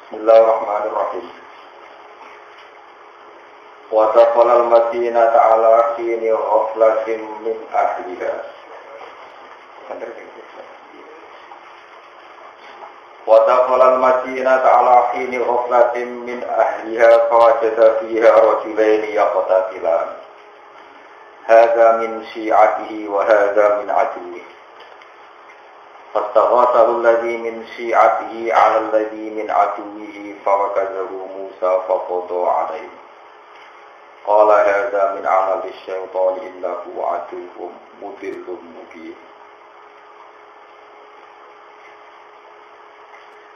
Bismillahirrahmanirrahim. Wa taqala al-madinata ala hini ghaflatin min ahliha. Wa taqala al-madinata ala hini ghaflatin min ahliha fawajada fiha rajulaini yaqtatilan. Hadza min syi'atihi wa hadza min aduwwihi. فاستغاثه الذي من شيعته على الذي من عدوه فوكزه موسى فقضى عليه قال هذا من عمل الشيطان إنه عدو مضل مبين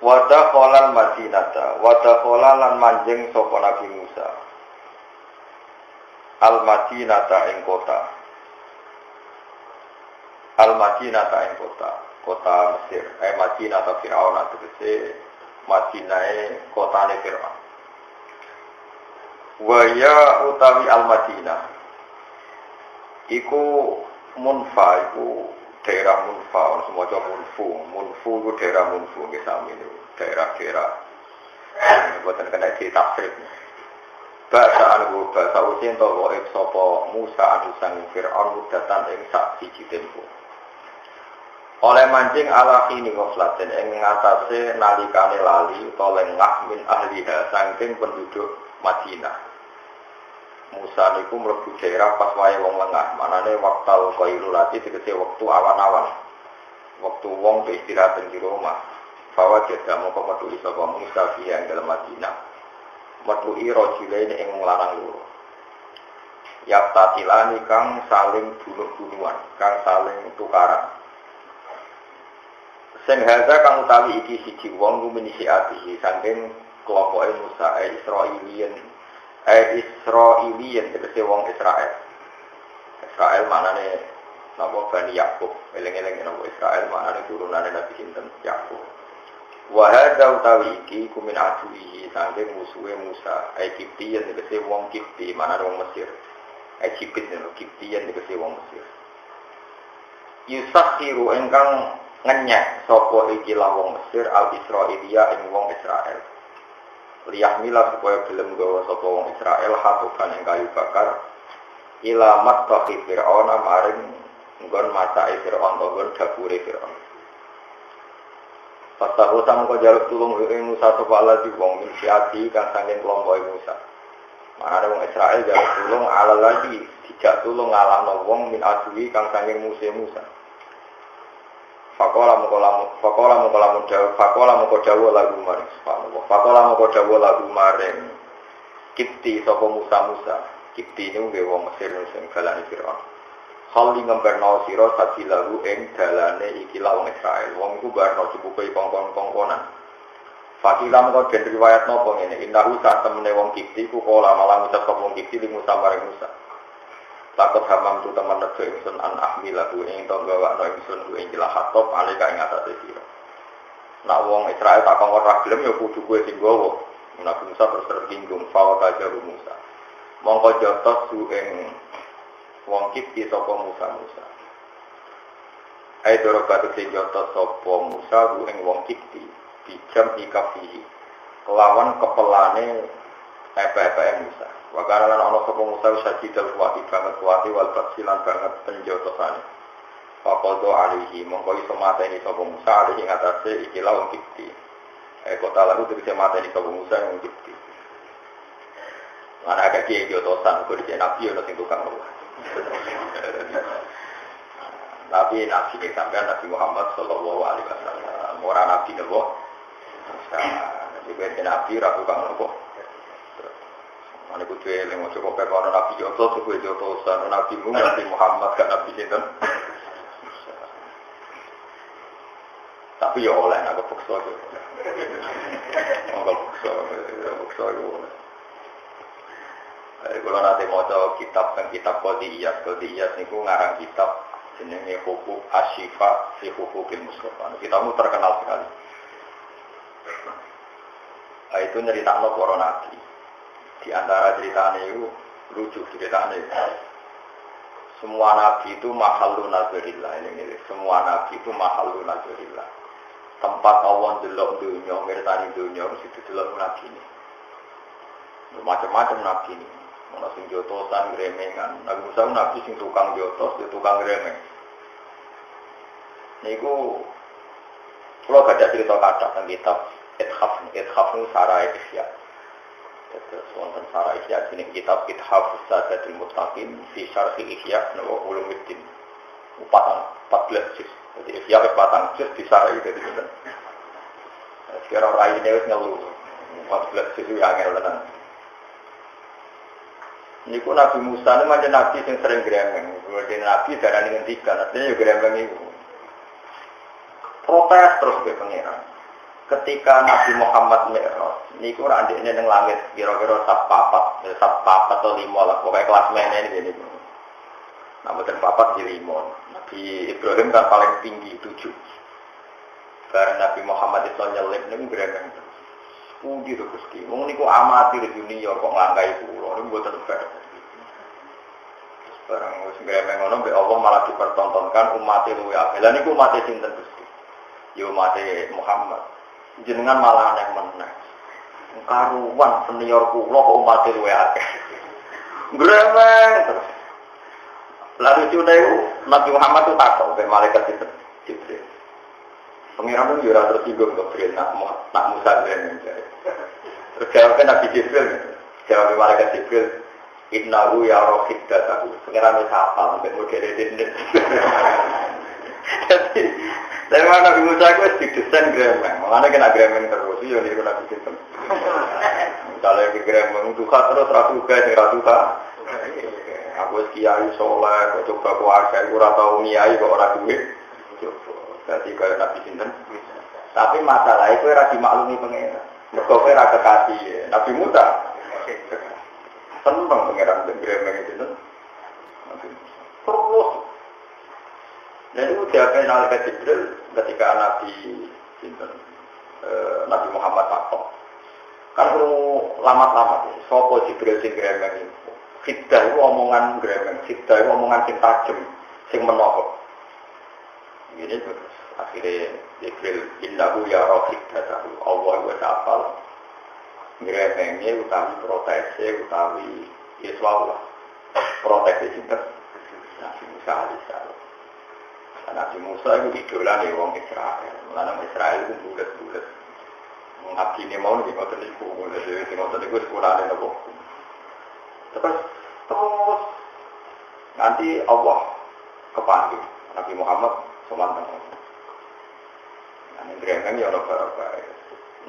ودخل المدينة ودخل lan manjing sapa Nabi Musa al-Madinata ing kota al-Madinata ing kota Mesir, Madinah atau Fir'aun atau Madinah kotane Fir'aun. Waya utawi al-Madinah iku Munfa, iku daerah Munfa, semoga Munfu itu daerah Munfu, sami itu daerah-daerah buatan kena ditafsir. Bahasa usin atau sopo Musa anu sang Fir'aun mudatan ing sak siji tempo. Oleh mancing ala kini ghaflatin ing ngatasé nalikane lali utawa lengah min ahliha saking penduduk Madinah. Musa niku mlebu daerah pas wae wong lengah, manane waktal qailulati tegese wektu awan-awan. Wektu wong istirahat ing omah. Bahwa jeda moko metu sapa Musa fiya ing dalem Madinah. Metu rajulaine ing lanang loro. Yaptatilani kang saling bunuh-bunuhan, kang saling tukaran. Sing hadza kang utawi iki siji wong ruminisi ati saking kelompoke Musa Israilian tegese wong Israel. Israel manane napa Bani Yakub, eling-eling napa Israel manane turunane Nabi sinten Yakub. Wa hadza utawi iki kumin aduhi saking musuhe Musa Egyptian tegese wong Kipti manane wong Mesir. Egyptian Kiptian tegese wong Mesir. Yusakhiru engkang ngenyek sapa iki wong Mesir al-Israiliyah ing wong Israel. Liyahmila supaya gelem gawa sapa wong Israel hatukan ing kayu bakar ilamat baqi Fir'aun maring nggon macake Fir'aun nggon dapure Fir'aun. Pastahu samko jaluk tulung ing Musa sapa lagi wong min siati kang saking kelompoke Musa. Mare wong Israel jaluk tulung ala lagi dijak tulung ngalahno wong min aduwi kang saking Musa. Fakola mukodawu lagu maring subhanallah. Fakola mukodawu lagu maring Kipti sapa Musa. Kipti ini nggih wong Mesir sing galane Firaun. Khali ngemperno sira sabilahu ing dalane iki wong Israel. Wong iku barno cukupe kongkon-kongkonan. Fakilam kok den riwayat napa ngene. Indahu sak temene wong Kipti ku kala malang ucap wong Kipti ing Musa maring Musa. Takut hamam tu teman nejo ingsun an ahmilahu ing to gawakno ingsun ku ing hatop alika ing atase sira. Nak wong Israel tak kongkon ra gelem ya kudu kowe sing gawa. Nabi Musa terus tersinggung fawa kajaru Musa. Mongko jotos su ing wong Kipti sapa Musa. Ai doro batu sing jotos sapa Musa ku ing wong Kipti dijam ikafihi. Kelawan kepelane apa-apa Musa. Wakana lan ana sapa Musa sajidal kuwati banget kuwati wal basilan banget penjotosane. Faqadha alihi mongko iso mateni sapa Musa alihi ngatasé iki la wong Kipti. Kota lalu bisa mateni sapa Musa wong Kipti. Lan agak kiye jotosan kok dicek nabi ono sing tukang ruwah. Nabi sampean Nabi Muhammad sallallahu alaihi wasallam. Ora nabi nebo. Jadi nabi ra tukang nebo. Ane kudu eling ojo kok ono nabi jotos kuwi jotosan nabi Muhammad gak nabi sinten. Tapi ya oleh nak kepeksa yo. Kepeksa yo. Kalau nanti maca kitab Qadiyah niku ngarang kitab jenenge Huquq Asyifa fi Huquqil Mustafa. Kitabmu terkenal sekali. Itu nyeritakno para nabi. Di antara ceritanya itu lucu ceritanya. Semua nabi itu mahalun nazarillah ini. Semua nabi itu mahalun nazarillah. tempat Allah delok dunya, mirsani dunya mesti didelok nabi ini. Macam-macam nabi ini. Ono sing jotosan gremengan. Nabi Musa nabi sing tukang jotos, dia tukang gremeng. Niku kalau gak ada cerita kata tentang kitab Ithaf itu Sarai Ihya. Terus wonten Sarai Ihya ini kitab Ithaf Sadatul Muttaqin fi Syarh Ihya Nawawi Ulumuddin. 14 juz. Jadi Ihya 14 juz di Sarai itu gitu. Sekarang raine wis ngeluh. 14 juz yang angel tenan. Niku Nabi Musa ini macam nabi yang sering gremeng. Kemudian nabi darah ngendikan, artinya juga gremeng itu. Protes terus ke pangeran. Ketika Nabi Muhammad Mi'raj, niku ora ndekne ning langit kira-kira sab papat atau 5 lah, pokoknya kelas mene ini. Namun dan papat di 5. Nabi Ibrahim kan paling tinggi 7. Karena Nabi Muhammad itu nyelip niku gremeng. Puji to Gusti. Wong niku amatir dunia kok nglangkai kula niku mboten fair. Barang wis gremeng ngono mbek Allah malah dipertontonkan umat luwe akeh. Lah niku umat sinten Gusti? Ya umat Muhammad. Jenengan malah aneh meneh. Karuan senior kula kok umat luwe akeh. Gremeng terus. Lalu lucu itu Nabi Muhammad itu takut mbek malaikat Jibril. Pengiran itu juga tersinggung Jibril nak Musa gremeng. Terus jawabnya Nabi Jibril, jawab malaikat Jibril, Innahu ya rohid datahu. Pengiran itu hafal, sampai model ini. Jadi, dari mana Nabi Musa itu didesain gremeng. Makanya kena gremeng terus, iya ini Nabi Jibril. Misalnya ke gremeng, duka terus ratuka, ratuka. Aku kiai soleh, kok coba kuasa, aku ratau niai kok orang duit. Jadi kayak Nabi Sinten. Tapi masalah itu era dimaklumi pengeran. Mereka era kekasih Nabi Musa. Senang pengeran dan gremeng itu. Terus. Dan itu diapain malaikat Jibril ketika Nabi Sinten, Nabi Muhammad takut. Kan lama-lama sopo Jibril sing gremeng itu. Fitdah itu omongan gremeng, fitdah itu omongan sing tajem, sing menohok. Ini terus. Akhirnya Jibril innahu ya rohid datahu Allah wa ta'ala ngeremengnya utawi protesnya utawi Yeswallah protesnya cinta Nabi Musa alaihissalam. Nabi Musa itu idola nih orang Israel. Orang Israel itu bulat-bulat mengabdi ini mau nih ngotot niku ngotot niku sekolah nih nopo. Terus nanti Allah kepanggil Nabi Muhammad Sallallahu Alaihi Wasallam. Gremeng ya orang baik.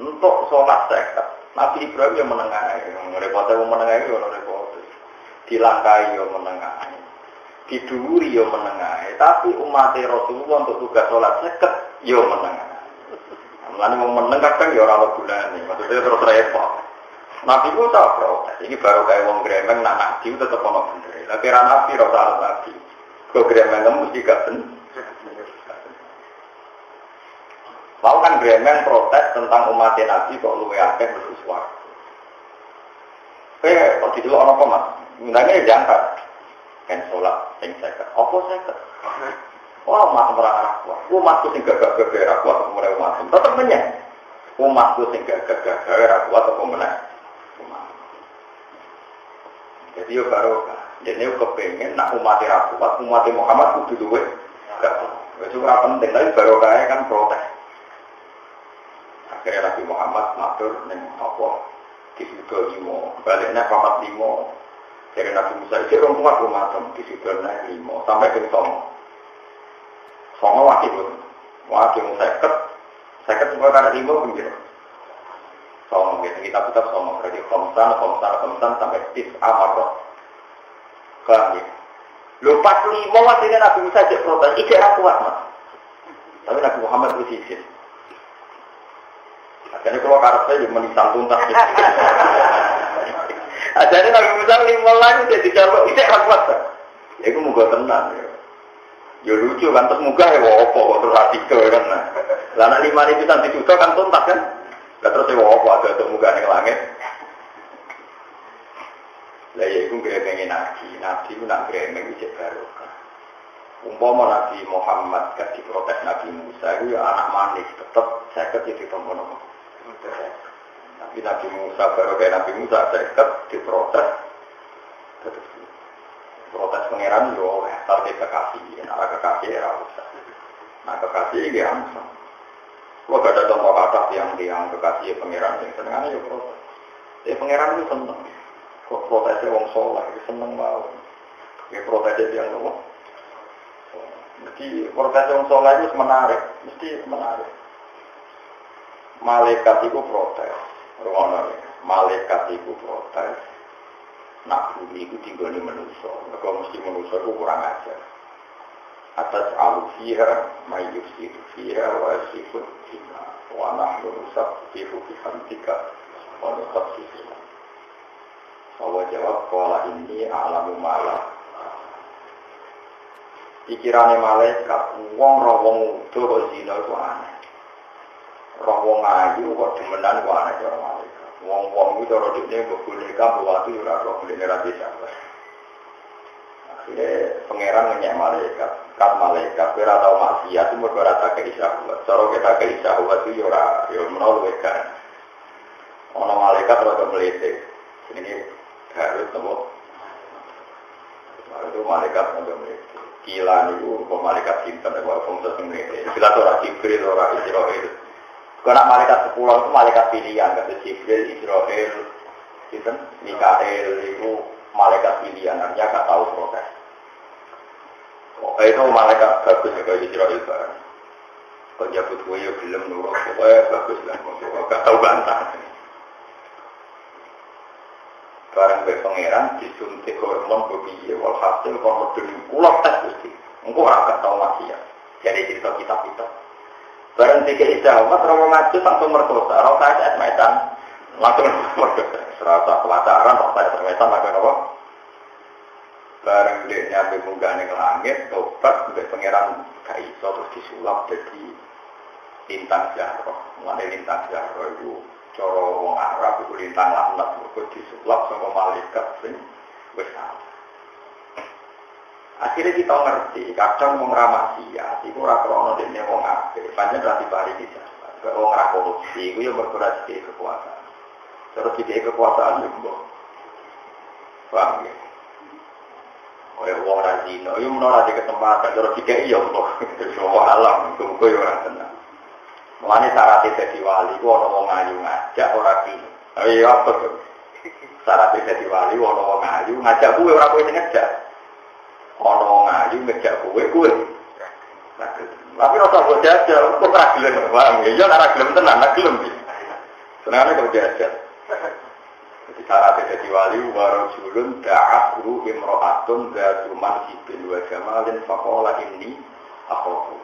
Untuk sholat zakat, Nabi Ibrahim yang menengah, repotnya yang menengah itu orang repot. Dilangkai yang menengah, diduri yang menengah. Tapi umat Rasulullah untuk tugas sholat zakat yang menengah. Mulanya mau menengah kan ya orang bulan ini, maksudnya terus repot. Nabi pun tak protes. Ini baru kayak wong gremeng, nak nabi tetap orang bener. Tapi Nabi rasa nabi. Kau gremeng kamu mesti gak bener. Lalu kan gremeng protes tentang umat Nabi kok luwe akeh bersuara. Kok di dulu orang apa mas? Mintanya diangkat. Kan sholat, sing seket. Apa seket? Wah, mas merah kuat. Umatku sing gagah-gagah kuat atau mulai umat. Tetap menyek. Umatku sing gagah-gagah kuat atau mulai umat. Jadi yo baru. Jadi yo kepengen nak umat kuat, umat Muhammad kudu duwe. Itu ora penting, tapi baru kaya kan protes. Akhirnya Nabi Muhammad matur ning apa di situ 5 baliknya papat 5 dari Nabi Musa itu orang kuat umatem di situ 5 sampai ke Songo wakil seket semua kada 5 pun gitu Songo gitu kita Songo berarti komsan sampai tis amarot kan gitu lupa 5 wakilnya Nabi Musa jadi protes itu yang kuat mas tapi Nabi Muhammad itu sisir. Jadi kalau karpet yang menisang tuntas gitu. Jadi Nabi Musa 5 lagi jadi jalur itu yang kuat. Itu muka tenang. Ya lucu kan terus muka ya wopo terus artikel kan. Lana 5 itu nanti juga kan tuntas kan. Terus ya wopo ada tuh muka yang langit. Lah ya itu gremengin nabi itu nak gremeng itu baru. Umpama Nabi Muhammad gak diprotes Nabi Musa itu ya anak manis tetap seket jadi tombol. Tapi Nabi Musa baru kayak Nabi Musa seket diprotes tetap protes pangeran yo asal kekasih, nah kekasih era usah. Nah kekasih dia langsung. Kalau gak ada contoh kata yang kekasih pangeran yang senengannya yo protes. Pangeran itu seneng. Kok protesnya wong soleh seneng banget. Ya protesnya yang loh. Jadi protes yang soleh itu menarik, mesti menarik. Malaikat itu protes, malaikat itu protes. Nak bumi itu tinggal di manusia, mereka mesti manusia itu kurang ajar. Atas alufiha, mayusidu fiha, wa sifut fiha, wa nahnu nusabbihu bihamdika, wa nuqaddisu lak. Allah jawab, qala inni a'lamu malah. Pikirane malaikat, wong roh wong udo kok zina itu aneh. Roh wong ayu kok demenan kok aneh cara malaikat. Wong-wong itu cara dikne boneka buatu ora roh dene ra bisa. Akhirnya pangeran ngenyek malaikat, kat malaikat ora tau maksiat itu mergo ora tak isyarat. Cara kita ke isyarat itu ora yo menawa kan. Ono malaikat rada mlete. Jenenge harus temu. Itu malaikat rada mlete. Gila niku kok malaikat sinten kok fungsi sing ngene. Jelas ora Jibril ora Israil. Karena malaikat 10 itu malaikat pilihan, kata Jibril, Israil, sinten Mikael itu malaikat pilihan, artinya gak tahu protes. Pokoknya itu malaikat bagus ya kayak Israil bareng. Kok jabut gue ya gelem nurut, pokoknya bagus lah, gak tahu bantah. Barang be pangeran disuntik hormon bebiye walhasil hormon kulak tes mesti. Engko ora gak tau maksiat. Jadi cerita kitab-kitab. Barang tiga isyawat romo maju langsung merkosa. Roh saya esmetan langsung merkosa. Serasa pelajaran roh saya esmetan langsung apa? Barang dia nyampe munggah ning langit, tobat be pangeran gak iso terus disulap jadi lintang jahro. Mulane lintang jahro itu cara wong Arab iku lintang laknat mergo disulap sama malaikat sing wis salah. Akhirnya kita ngerti, kadang wong ra maksiat iku ora krana dene wong apik, pancen ra dipari bisa. Wong ra korupsi iku yo berkurang di kekuasaan. Terus di kekuasaan yo mbok. Paham ya? Kaya wong ra zina, yo menawa di kesempatan terus dikeki yo mbok. Semua alam kumpul yo ora tenang. Mulane syaratnya dadi wali ku ana wong ayu ngajak ora ki. Ayo apa to? Syaratnya dadi wali ana wong ayu ngajak kuwe ora kowe sing ngajak. Ana wong ayu ngajak kuwe. Tapi ora usah jajal, kok ora gelem wae. Ya ora gelem tenan, ora gelem. Senengane kok jajal. Jadi syaratnya dadi wali wa rajulun da'athu imra'atun dzatu mansibin wa jamalin faqala inni akhafu.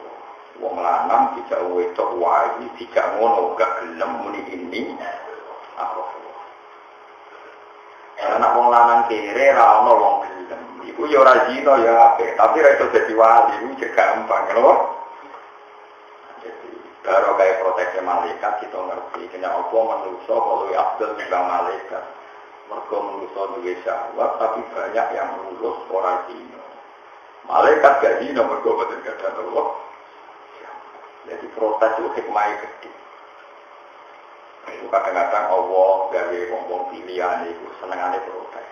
Wong lanang tidak wedok wae tidak ngono gak gelem muni ini aku. Anak wong lanang kere ra ono wong gelem. Iku ya ora zina ya apik, tapi ra iso dadi wali iku gampang lho. Jadi karo kaya proteksi malaikat kita ngerti kena apa manusa kok luwih abdul timbang malaikat. Mergo manusa duwe syahwat tapi banyak yang lulus ora zina. Malaikat gak zina mergo boten kadang Allah. Jadi protes itu hikmah gede. Itu kadang-kadang Allah gawe wong-wong pilihan itu senengane protes.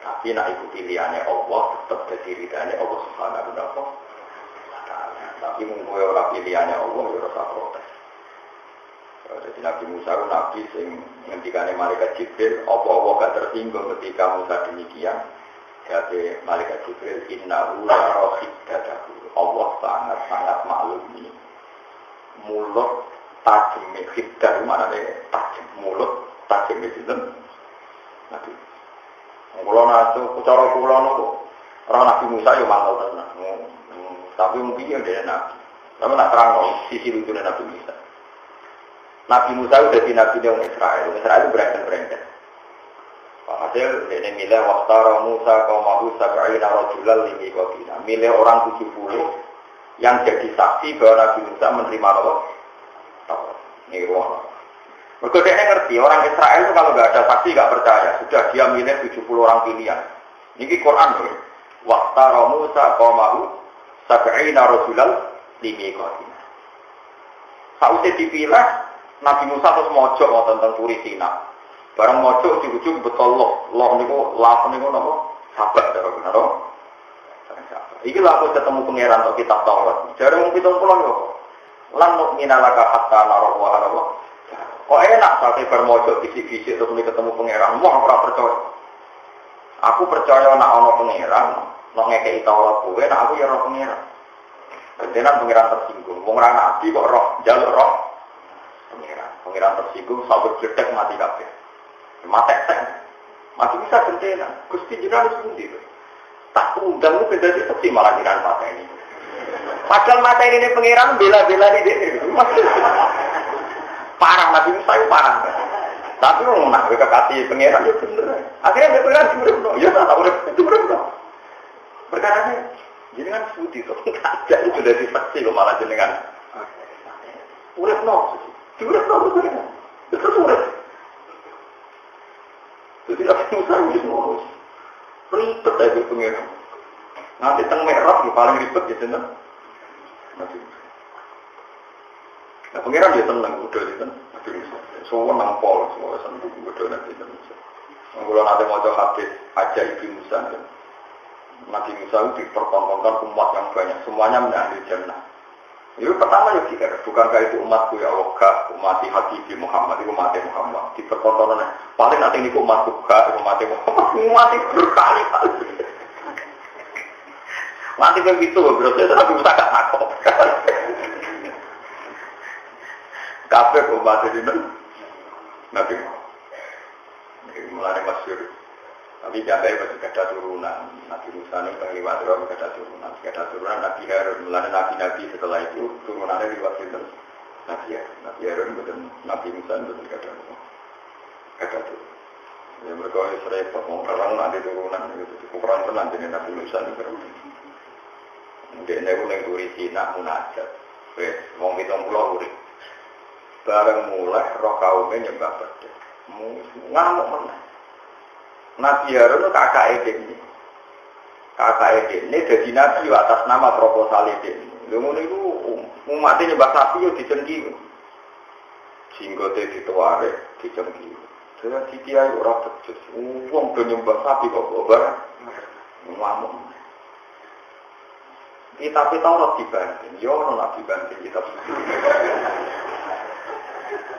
Tapi nak iku pilihannya Allah tetap jadi ridane Allah Subhanahu wa taala. Tapi mung kowe ora pilihannya Allah ya ora protes. Jadi Nabi Musa itu nabi sing ngendikane malaikat Jibril, apa-apa gak tersinggung ketika Musa demikian. Jadi malaikat Jibril innahu la rahiddatahu. Allah sangat-sangat maklumi. Mulut tajam hidar mana deh tajam mulut tajam itu nanti kalau nanti cara pulau orang Nabi Musa yo mangkal tenang tapi mungkin dia nabi tapi nak terang sisi lucu Nabi Musa udah di nabi yang Israel itu berangkat hasil dia milih waktara Musa kaum Abu Sab'ina rajulal limi qabila milih orang 70 yang jadi saksi bahwa Nabi Musa menerima Allah. Ini ruang. Mereka dia ngerti orang Israel itu kalau nggak ada saksi nggak percaya. Sudah dia milih 70 orang pilihan. Ini Quran loh. Waktara Musa qaumahu sab'ina rasulal limiqatina. Sausé dipilih Nabi Musa terus mojo tentang turi Sina. Barang mojo ujung-ujung betul loh niku laf niku napa sahabat cara bener. Iki lha aku ketemu pangeran tok kitab Taurat. Jare mung 70 yo. Lan mukminalaka hatta nara wa hara. Kok enak sampe bar mojo bisik-bisik terus ketemu pangeran. Wah ora percaya. Aku percaya nek ana pangeran, nek ngekeki Taurat kowe, nek aku ya ora pangeran. Gentenan pangeran tersinggung. Wong ra nabi kok roh, njaluk roh pangeran. Pangeran tersinggung sampai jedek mati kabeh. Mati masih bisa gentenan. Gusti jenengan wis pundi to? Tak undang lu beda seperti malah jenengan mata ini. Padahal mata ini pangeran bela-bela di dene. Parah Nabi Musa itu parah. Tapi wong nak kekasih pangeran itu bener. Akhirnya pangeran cemburu. Ya tak urip cemburu. Perkarane jenengan pundi to? Ada itu dari saksi kok malah jenengan. Urip no. Urip no jenengan. Terus urip. Jadi Nabi Musa itu ngurus. Ribet aja pengiran. Nanti teng merah paling ribet ya jeneng. Nabi Musa. Nah pengiran dia tenang udah dia tenang. Nabi Musa. Semua nampol semua sentuh udah Nabi Musa. Kalau nanti mau coba hadis aja Nabi Musa. Nabi Musa itu dipertontonkan umat yang banyak. Semuanya menjadi jannah. Itu pertama ya kita, bukankah itu umatku ya Allah, umat Habib Muhammad, itu umat Muhammad. Di pertontonan paling nanti ini umatku umat Muhammad, umat berkali-kali. Nanti begitu, berarti itu Nabi Musa gak takut. Kafe umat ini Nabi Muhammad. Mulai masyhur. Tapi jambai masih ada turunan. Nabi Musa ini pengliwat roh ada turunan Nabi Harun. Mulai nabi-nabi setelah itu turunannya diwakil Nabi Harun. Nabi Harun betul Nabi Musa betul ada turunan. Ya mereka serempet orang nanti turunan itu ukuran tenan jadi Nabi Musa itu berulang. Mungkin aku yang turi Sina munajat. Wes, wong 70 urip. Bareng mulai roh kaumnya nyembah bedhe. Ngamuk meneh. Nabi Harun itu kakak ini. Kakak ini jadi nabi atas nama proposal ini. Lalu itu umatnya nyembah sapi itu dicengki. Jinggote dituare, dicengki. Jadi kiai orang becus. Wong do nyembah sapi kok barang. Ngamuk. Kitab Taurat dibanding. Yo ora dibanding kitab.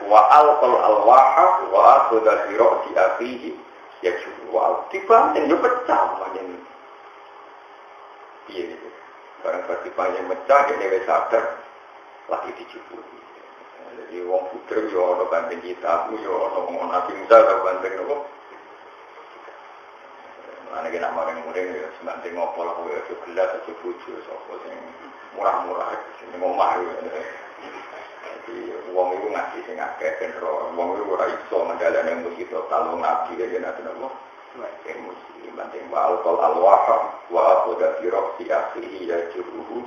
Wa alqal alwaha wa akhadha bi ra'si akhihi. Ya jual, dibanding dia pecah macam ini. Iya, barang dibanding pecah, dia sadar lagi dijubur. Jadi wong puter yo ono banding kita, yo ono Nabi Musa ada banding apa? Mana kita orang muring ya sebanding ngopol aku ya gelas atau buju, sopo sing murah-murah, sing ngomah ya. Jadi wong itu ngasih sing akeh ben ro wong itu ora iso ngendhaleni emosi total wong nabi ya nabi napa emosi banting wal qal alwaha wa aquda fi raqsi akhihi yajruhu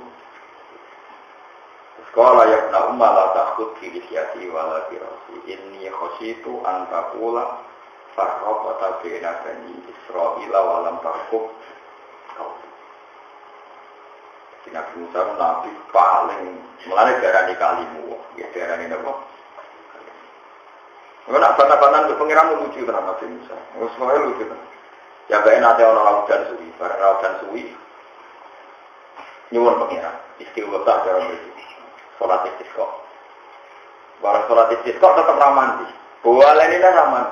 sekolah ya na umma la takhud fi lisyati wa la fi raqsi inni khashitu an taqula farraqata baina bani israila wa lam tahkum Nabi Musa Nabi paling mulai darah di kalimu, ya darah ini apa? Kalau nak bantah-bantah untuk pengiran lucu terhadap Nabi Musa, semuanya lucu kan? Ya baik nanti orang raudan suwi, barang raudan suwi, nyuwun pengiran, istighfar cara begitu, sholat istisqa. Barang sholat istisqa tetap ramandi, boleh ini dah raman.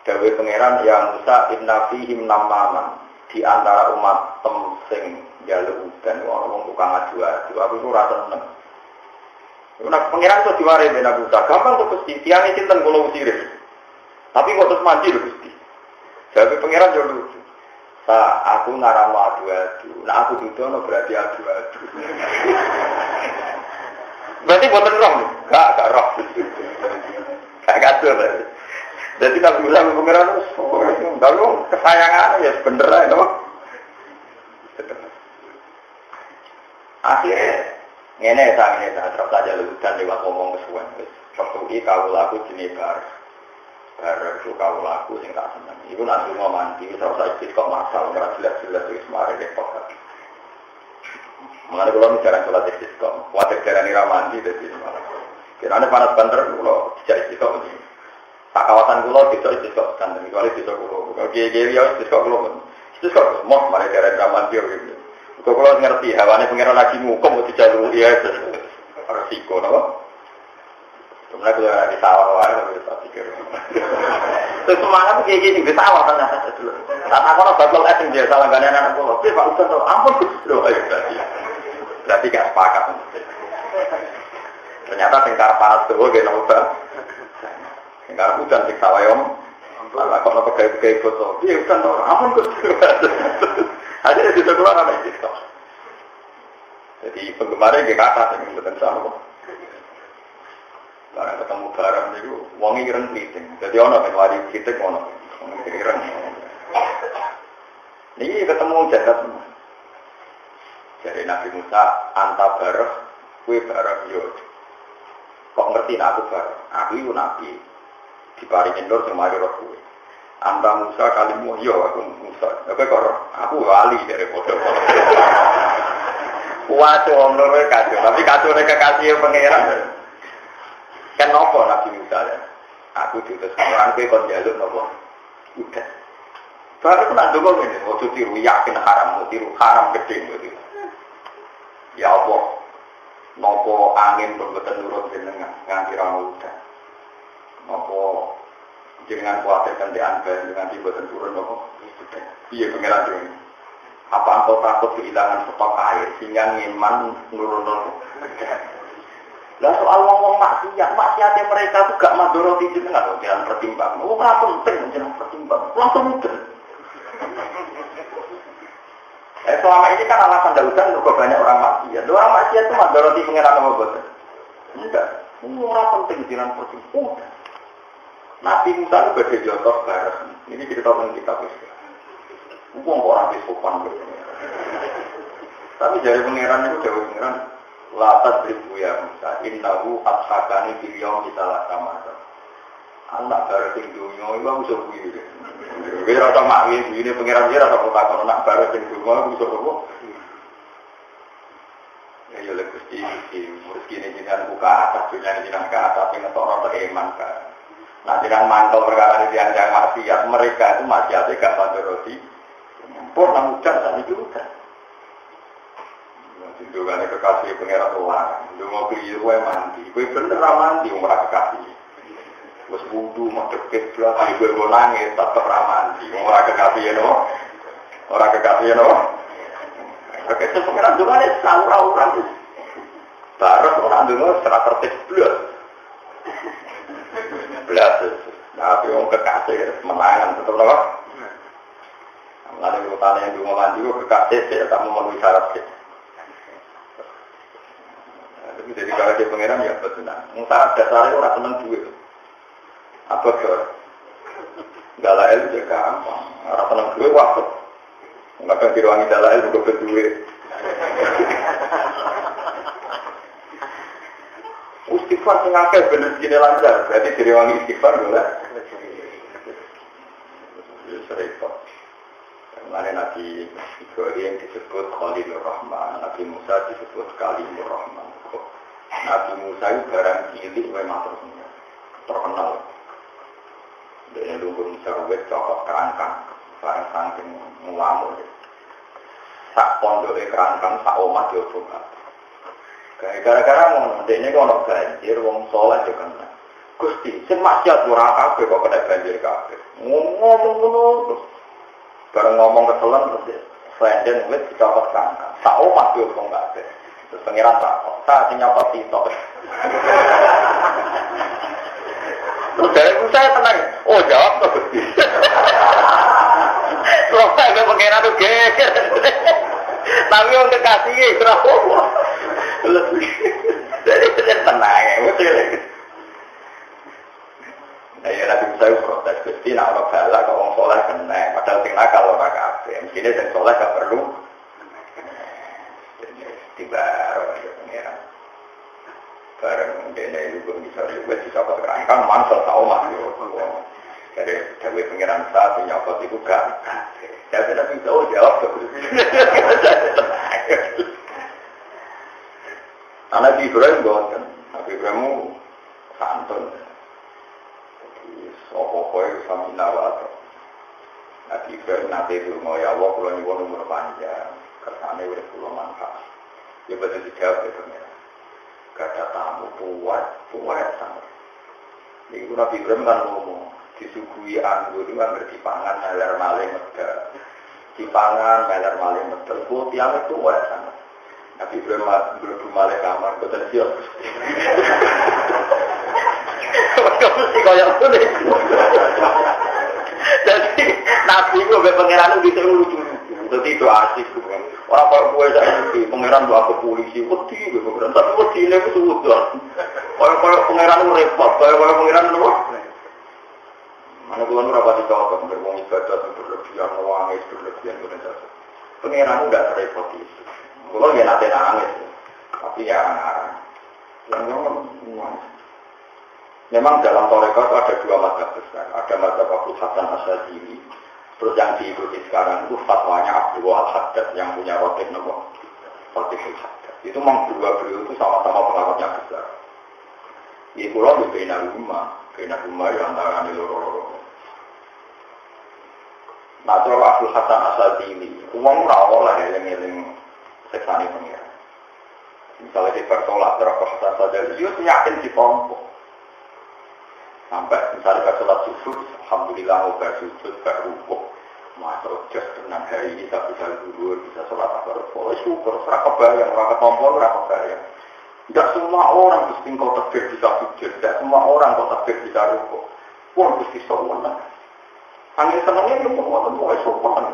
Dawe pengiran yang Musa inna fihim namaman di antara umat temsing jalur dan orang tukang adu-adu, aku itu rasa seneng. Nak pengiran tuh diwarai dengan Nabi Musa, gampang tuh Gusti, tiangnya cinten kalau usirin. Tapi kok terus mandi loh Gusti. Jadi pengiran jauh lucu. Aku ngarang adu-adu, nah aku dudono berarti adu-adu. Berarti boten roh, gak roh. Gak kacau berarti. Jadi Nabi Musa pengiran lalu kesayangan ya bener aja, no? Akhirnya, ngene terus aja dan lewat ngomong kesuwen. Waktu kau laku jenis bar itu kau laku sing tak seneng. Iku nanti mau mandi, terus saya kok masal, nggak jelas-jelas itu kemarin repot. Mengenai kalau jarang sholat istisqa, khawatir jarang ramandi dari malam. Kira-kira panas banter kalau tidak istisqa ini. Tak kawasan kulo tidak istisqa standar, kecuali istisqa kulo. Kalau dia istisqa kulo, istisqa semua malah jarang ramandi gitu. Kalau ngerti hawane pengiran lagi ngukum mau dijalur dia resiko, no? Sebenarnya kalau ada di sawah wae tapi tak pikir. Terus semangat kayak gini di sawah ternyata dulu. Saat aku orang bakal asing dia salah gak anak aku. Tapi Pak Ustaz tuh ampun loh ayo berarti gak sepakat. Ternyata tingkar panas tuh gak nambah. Tingkar hujan di sawah yom. Malah kok nopo kayak foto. Dia hujan tuh ampun akhirnya bisa keluar apa itu. Jadi penggemarnya gak kata yang betul sama. Karena ketemu barang itu, wangi keren kritik. Jadi orang yang wari kritik orang keren. Ini ketemu jagat. Jadi Nabi Musa anta bareng, kue bareng yo. Kok ngerti aku bareng? Aku itu Nabi. Diparingin nur semari roh kue. Anta Musa kalimu yo aku Musa. Tapi aku wali dari foto-foto. Waduh om nur kacau. Tapi kacau kekasih pangeran. Kan nopo Nabi Musa ya. Aku diutus orang ke kon jaluk nopo. Udah. Baru nak dulu ini, waktu tiru yakin haram, tiru haram gede gitu. Ya Allah, nopo angin berbetul nurut jenengan, nganti ramu udah. Nopo jenengan khawatir ganti angin, dengan dibuatan turun nopo. Iya pengelan ini. Apa engkau takut kehilangan stok air sehingga ngiman nurun-nurun? Lah soal ngomong maksiatnya mereka tuh gak madoroti jenengan loh, jangan pertimbang. Oh, ora penting jangan pertimbang. Langsung muter. Selama ini kan alasan Daudan untuk banyak orang maksiat. Orang maksiat itu madoroti pengeran apa boten? Enggak. Ora penting jangan pertimbang. Nabi Musa itu beda contoh bareng. Ini cerita tentang kitab itu. Wong orang sopan gitu. Tapi dari pengeran itu jauh pengeran. Latat ribu ya Musa, innahu abhakani biliyong kita lakamata. Anak baru sing dunia, itu aku bisa buih. Dia rasa makin, ini pengiran dia rasa kotak, anak baru sing dunia, aku bisa buih. Ya, ya lebih mesti ini jangan buka atas, jangan ke atas, ini orang beriman kan. Nah, jangan mantel perkara ini yang maksiat, mereka itu maksiatnya gak pada roti. Pun namun jangan juga. Tunjukane kekasih pengeran orang, lu mau beli gue mandi, gue bener mandi umrah kekasih. Gue wudu mau deket belas, gue nangis tetap ramandi, umrah kekasih ya no, orang kekasih ya no. Kekasih pengeran juga nih saura-ura nih, baru orang dulu serat tertib belas, tapi orang kekasih menangan tetap no. Lalu utane yang dulu mandi gue kekasih, saya tak memenuhi syarat sih. Jadi kalau dia pengeran ya betul. Musa dasarnya orang seneng duit. Apa kor? Dalail juga gampang. Orang seneng duit waktu. Enggak kan diruangi dalail juga berduit. Istighfar sing akeh bener gini lancar. Berarti diruangi istighfar boleh. Serempet. Mengenai Nabi Ibrahim disebut Khalilur Rahman, Nabi Musa disebut Kalimur Rahman. Nabi Musa itu barang cilik memang terkenal. Dia lumpur serwet cokok kerangkang, barang saking ngamuk. Sak pondok kerangkang, sak omah diobok. Gara-gara ngono, dia kono banjir, wong soleh juga kena. Gusti, sing maksiat ora kabeh kok kena banjir kabeh. Ngomong ngono terus. Bareng ngomong keselan terus Frenden wit dicopot kerangkang. Sak omah diobok kabeh. Terus pengiran tak nyopot TikTok. Terus dari saya tenang, oh jawab tuh. Terus saya pengiran tuh geger. Tapi yang kekasih berapa? Jadi saya tenang ya, betul. Nah ya nanti saya protes, Gusti, nak orang bala kalau orang soleh kena, padahal tinggal kalau orang kafe, mestinya yang soleh gak perlu. Tiba pengeran bareng dene itu bisa juga disapa kerangkang mansal tau mah jadi dewe pengeran saat nyopot itu gak saya tidak bisa jawab Nabi Ibrahim bukan. Nabi Ibrahim santun. Jadi sopo-sopo sami nawat. Nabi Ibrahim nanti itu mau ya Allah kalau nyuwun umur panjang, kersane urip kula manfaat. Ya betul dijawab itu ya. Gak ada tamu puas sangat. Ini Nabi Ibrahim kan ngomong, disuguhi anggur itu kan berdipangan meler malih medal. Dipangan meler malih medal, itu tiang itu puas sangat. Nabi Ibrahim berdu malih kamar, betul siap. Kamu sih kayak itu deh. Jadi Nabi itu pengiran itu lucu. Jadi itu asik. Orang kalau gue saya ngerti, pengiran doa ke polisi, wedi, pengiran tapi wedi ini itu sudah. Kalau pengiran itu repot, kalau pengiran itu, mana gue nggak dapat dicoba, berbong ibadah berlebihan, nangis berlebihan, pengiran itu nggak repot itu. Gue nggak nanti nangis, tapi ya memang dalam Toreko itu ada dua mazhab besar, ada mazhab Abu Hasan Asy'ari. Terus yang diikuti sekarang itu fatwanya Abdul Al-Haddad yang punya rotib nopo, rotib Al-Haddad. Itu memang beliau itu sama-sama pengaruhnya besar. Di pulau di Bina Rumah yang antara di loro-loro. Nah, kalau Abdul Hasan Asy'ari, uang rawol lah yang seksani pengiran. Misalnya di bertolak berapa Hasan Asy'ari, dia yakin di tombol. Sampai misalnya sholat subuh, alhamdulillah mau bersujud, berrukuk, masuk jas tenang hari ini bisa dulu, bisa sholat apa? Oh syukur, serah kebayang, orang ketompol, orang kebayang. Tidak semua orang mesti kau takbir bisa sujud, tidak semua orang kau takbir bisa rukuk. Pun mesti sopan. Angin senangnya itu pun sopan.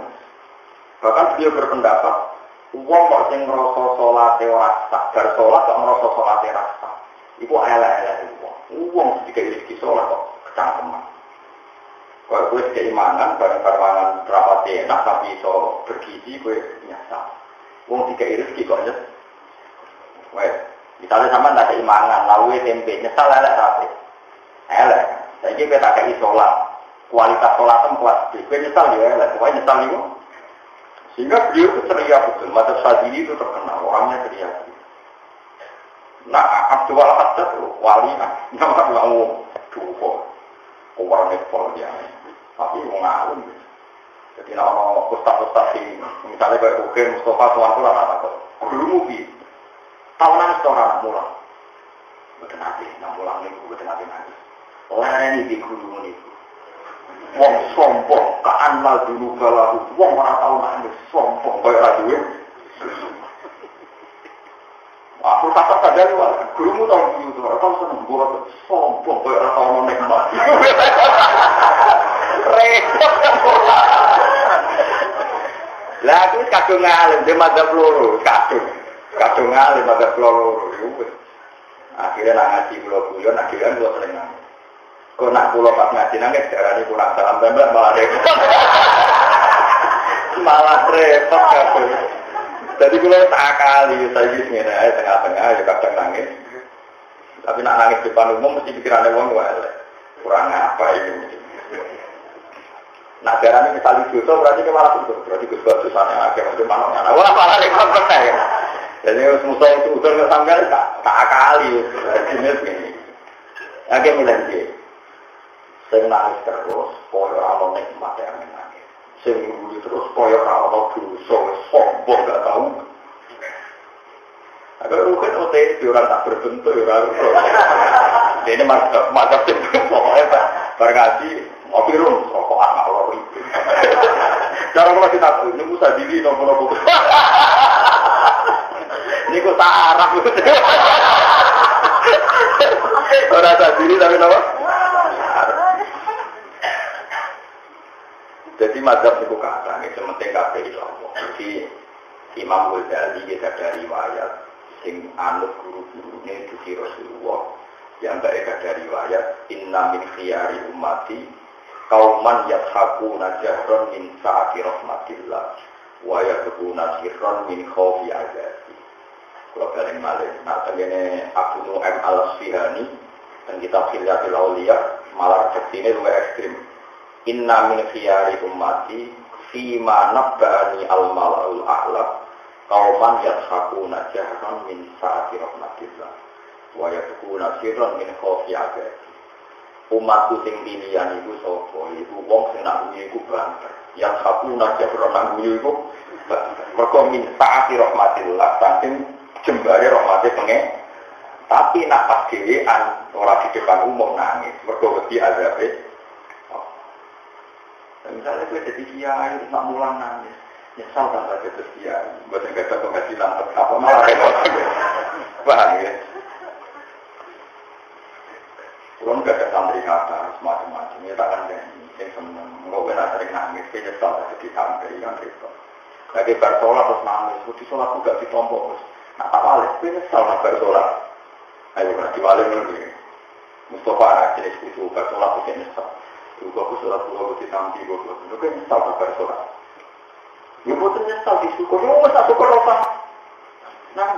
Bahkan dia berpendapat, uang kok yang merasa sholatnya rasa, bersholat kok merasa sholatnya rasa. Ibu elek-elek uang jika rezeki sholat kok kecangkeman. Kalau gue keimanan, barang-barang rapat enak tapi iso bergizi, gue nyasar. Uang jika rezeki kok nyet. Misalnya sama tak keimanan, lalu tempe nyesal elek tapi elek. Saya kira tak kei sholat, kualitas sholat tempat, gue nyesal ya elek, gue nyesal itu. Sehingga beliau itu ceria betul, mata Sadili itu terkenal, orangnya ceria. Nah, Abdul Al-Haddad wali nama mau duo, orang nepal dia, tapi mau ngawin. Jadi nama ustaz ini, misalnya kayak Ugen Mustafa Tuanku lah kata, dulu mubi, tahunan seorang mulang, betul nanti, mulang ini betul nanti. Lereni di guru ini, wong sombong, keanal dulu galau, wong orang tahu nanti sombong, kayak rajuin. Aku tak sadar juga, gurumu tahu gitu, atau seneng buat sombong, kayak orang tahu nikmat. Repot kan lah, aku kadung ngalim, dia madzhab loro, kadung ngalim, madzhab loro. Akhirnya nak ngaji pulau guyon, akhirnya gua sering nangis. Kau nak pulau pas ngaji nangis, darah ini kurang salam tembak malah repot. Malah repot kadung. Jadi kalau tak kali, saya sebenarnya tengah-tengah, ya kadang nangis. Tapi nak nangis di depan umum, mesti pikirannya orang kurang apa ini. Nah, darah ini misalnya dosa, berarti ke malah itu. Berarti ke sebab dosanya, agak macam mana. Wah, malah repot ya. Jadi musuh itu udah nggak sampai, tak kali. Jenis ini. Agak milih. Saya nangis terus, pola Allah nikmat yang nangis. Seminggu terus koyok awal dosa sombong gak tahu. Agak mungkin OTT orang tak berbentuk orang. Ini mata pokoknya bergaji mobil rokokan ngalor itu. Cara kalau kita tahu ini Musa Dili nomor. Ini kok sarap. Orang Sadili tapi nama. Jadi mazhab itu kata, ini sementing kabeh Allah. Jadi Imam Ghazali kita dari riwayat, sing anut guru-gurunya itu Rasulullah, yang baik ada riwayat, inna min khiyari ummati, kauman yathakuna jahron min sa'ati rahmatillah, wa yakubuna sirron min khawfi azabi. Kalau balik malik, nah ini Abu Nu'aim al-Asfihani, dan kita Khilyatil Awliya, malah redaksinya lebih ekstrim. Inna min khiyari ummati fima nabba'ani al-mala'ul a'laq kauman yadhakuna jahran min sa'ati rahmatillah wa yadhakuna sirran min khawfi abad. Umatku sing pilihan iku sapa? Iku wong sing nak guyu iku banter. Yadhakuna jahran nang guyu iku mergo min sa'ati rahmatillah saking jembare rahmate pengen. Tapi nak pas dhewean ora di depan umum nangis mergo wedi azabe. Misalnya gue jadi kiai terus nak mulang nangis. Nyesal tanpa jadi kiai, buat yang gak penghasilan apa malah repot. Paham ya? Belum gak ada santri kata, semacam-macam. Ya takkan yang seneng. Nggak benar sering nangis, dia nyesal jadi santri kan repot. Lagi bersolat terus nangis, terus sholat juga ditompok terus. Nah tak balik, dia nyesal nak bersolat. Ayo berarti balik dulu. Mustafa jenis itu bersolat terus nyesal. Juga aku sholat dulu di tampi, gue kan nyesal nak bersolat. Ya betul nyesal disyukur, tak syukur apa? Nah,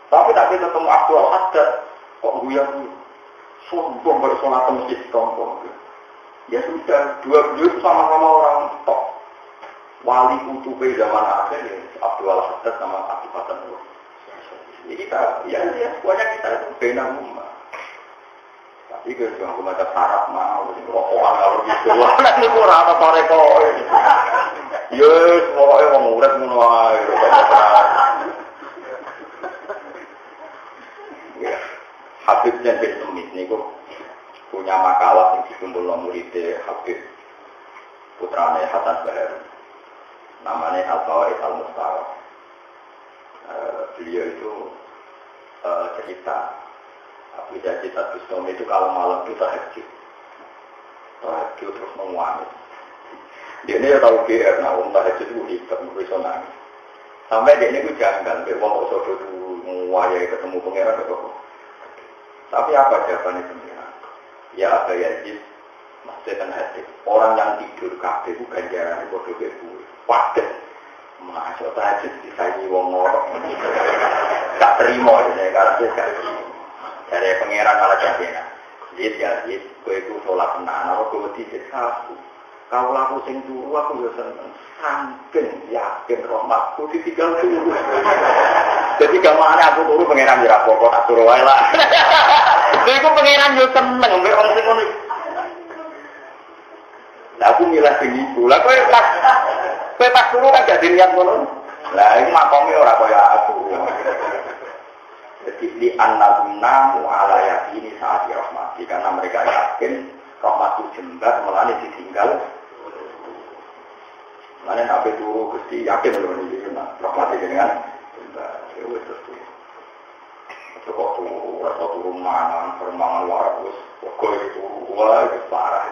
tapi tak bisa ketemu aktual adat, kok gue sombong bersolat ke masjid sombong. Ya sudah, dua beliau sama-sama orang top. Wali kutube zaman akhir ya, Abdul Haddad sama Abu Fatan. Jadi kita, ya semuanya kita itu benar umma. Tapi kalau cuma membaca saraf mau, rokokan kalau gitu, ini kurang apa toreko. Yes, pokoknya orang murid ngono ae. Habib Jain Semit niku punya makalah yang dikumpulno murid Habib putrane Hasan Bahar. Namanya Al-Fawaid Al-Mustaraf. Beliau itu cerita Habib Jain Semit itu kalau malam itu tahajud. Tahajud terus menguangis. Dia ini tahu GR, nah tahajud itu hebat, bisa nangis. Sampai dia ini gue janggal, dia mau sodo itu nguayai ketemu pangeran atau. Tapi apa jawabannya pangeran? Ya ada Yazid, masih kan hadis. Orang yang tidur kabeh itu ganjaran itu bodoh gue. Waduh, masuk tahajud disaji wong ngorok. Gak terima ini karena dia gak terima. Dari pangeran malah jadinya. Yazid, gue itu sholat tenang, aku gue tidak sapu. Kalau aku sing turu aku ya seneng. Saking yakin rahmatku ditinggal turu. Jadi gamane aku turu pangeran ya apa-apa tak turu wae lah. Lha iku pangeran yo seneng mbek wong sing ngono. Lah aku milih sing iku. Lah kowe pas turu kan gak diniat ngono. Lah iku makome ora kaya aku. Jadi di annabuna ala yakini saat rahmati karena mereka yakin rahmatu jembar melani ditinggal. Mana nabi turu Gusti yakin loh ini rahmati dengan ya wes terus. Kok turu mangan permangan waras kok itu wah itu parah.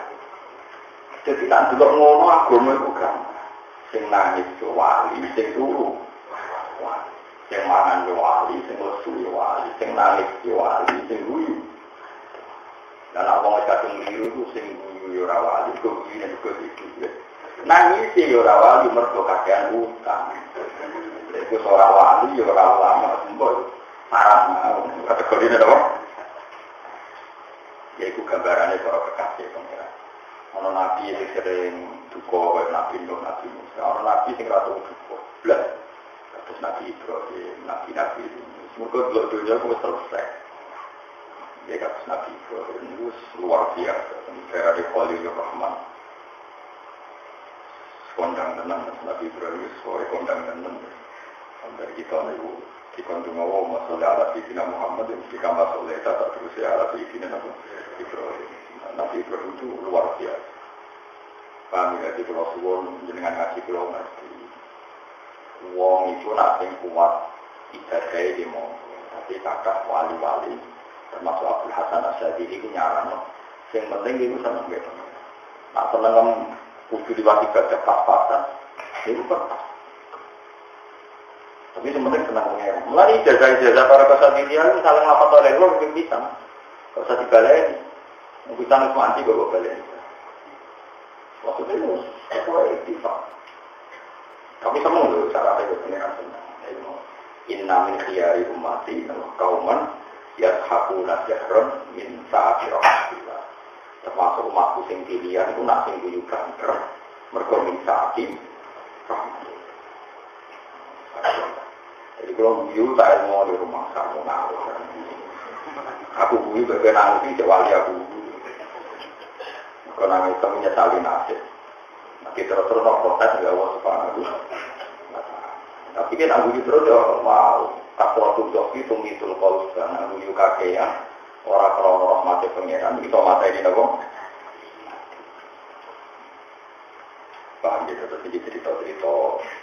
Jadi kan juga ngono agama itu kan sing nangis wali sing turu wali sing mangan wali sing lesu wali sing nangis wali sing guyu. Dan apa kadung biru itu sing guyu ora wali kok guyu nek kok iki. Nangis ya ora wali mergo kakean utang. Iku ora wali ya ora ulama mbok parah kategorine apa? Ya iku gambarane para kekasih pangeran. Ana nabi sing sering duka kaya Nabi Nuh, Nabi Musa. Ana nabi sing ratu duka. Blas. Terus Nabi Ibrahim, nabi-nabi semoga dunia ku selesai. Ya kados Nabi Ibrahim itu luar biasa. Era di Khalilur Rahman. Kondang tenang, Nabi Ibrahim sore kondang tenang. Dari kita itu dikondong Allah masalah ala Sayyidina Muhammad dan jika masalah tak terus ya ala Sayyidina Ibrahim. Nabi Ibrahim itu luar biasa. Kami dari Pulau Suwon dengan ngaji Pulau Ngerti. Wong itu nanti kuat ibadah di monggo. Tapi kakak wali-wali termasuk Abdul Hasan Asy'ari itu nyaran. Yang penting itu senang gitu. Nah senang kudu diwati baca pas-pasan, itu pas. Tapi sebenarnya senang pengen. Mulai ijazah para kesatirian saling apa oleh lo mungkin bisa. Kalau usah dibalain, mungkin tanah mati gue balain. Waktu itu, aku iktifak. Tapi senang loh cara itu pengen senang. Inna min khiyari ummati kauman yashakuna jahron min sa'ati rahmatillah. Termasuk umatku sing pilihan itu nak sing guyu banter mergo min sa'ati rahmatillah. Kalau guyu tak ilmu di rumah kamu nangis. Aku guyu bebe nangis wali aku. Kalau nangis itu menyesali nasib. Nanti terus-terus nak protes ya Allah Subhanahu wa taala. Tapi kan aku terus ya mau takwa tujuh itu mitul kalau sudah aku kakek ya orang krono rahmati pengiran itu mata ini nopo. Paham gitu terus jadi cerita-cerita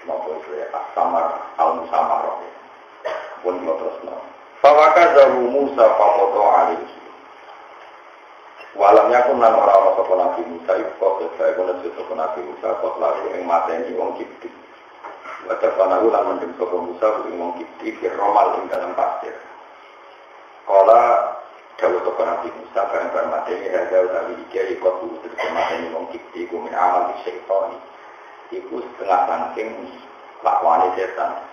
nopo itu ya samar al-musamar. Pun terus nopo. Fawakazahu Musa fakoto alaihi. Walamnya pun nan orang sapa Nabi Musa iku saya kono sapa Nabi Musa kok lalu ing mateni wong Kipti. Wa tafanahu lan mendem sapa Musa ing wong Kipti fi romal ing dalam pasir. Kala dawuh sapa Nabi Musa bareng mateni ada utawi iki kok kudu mateni wong Kipti ku min amal syaitan. Iku setengah saking lakwani setan.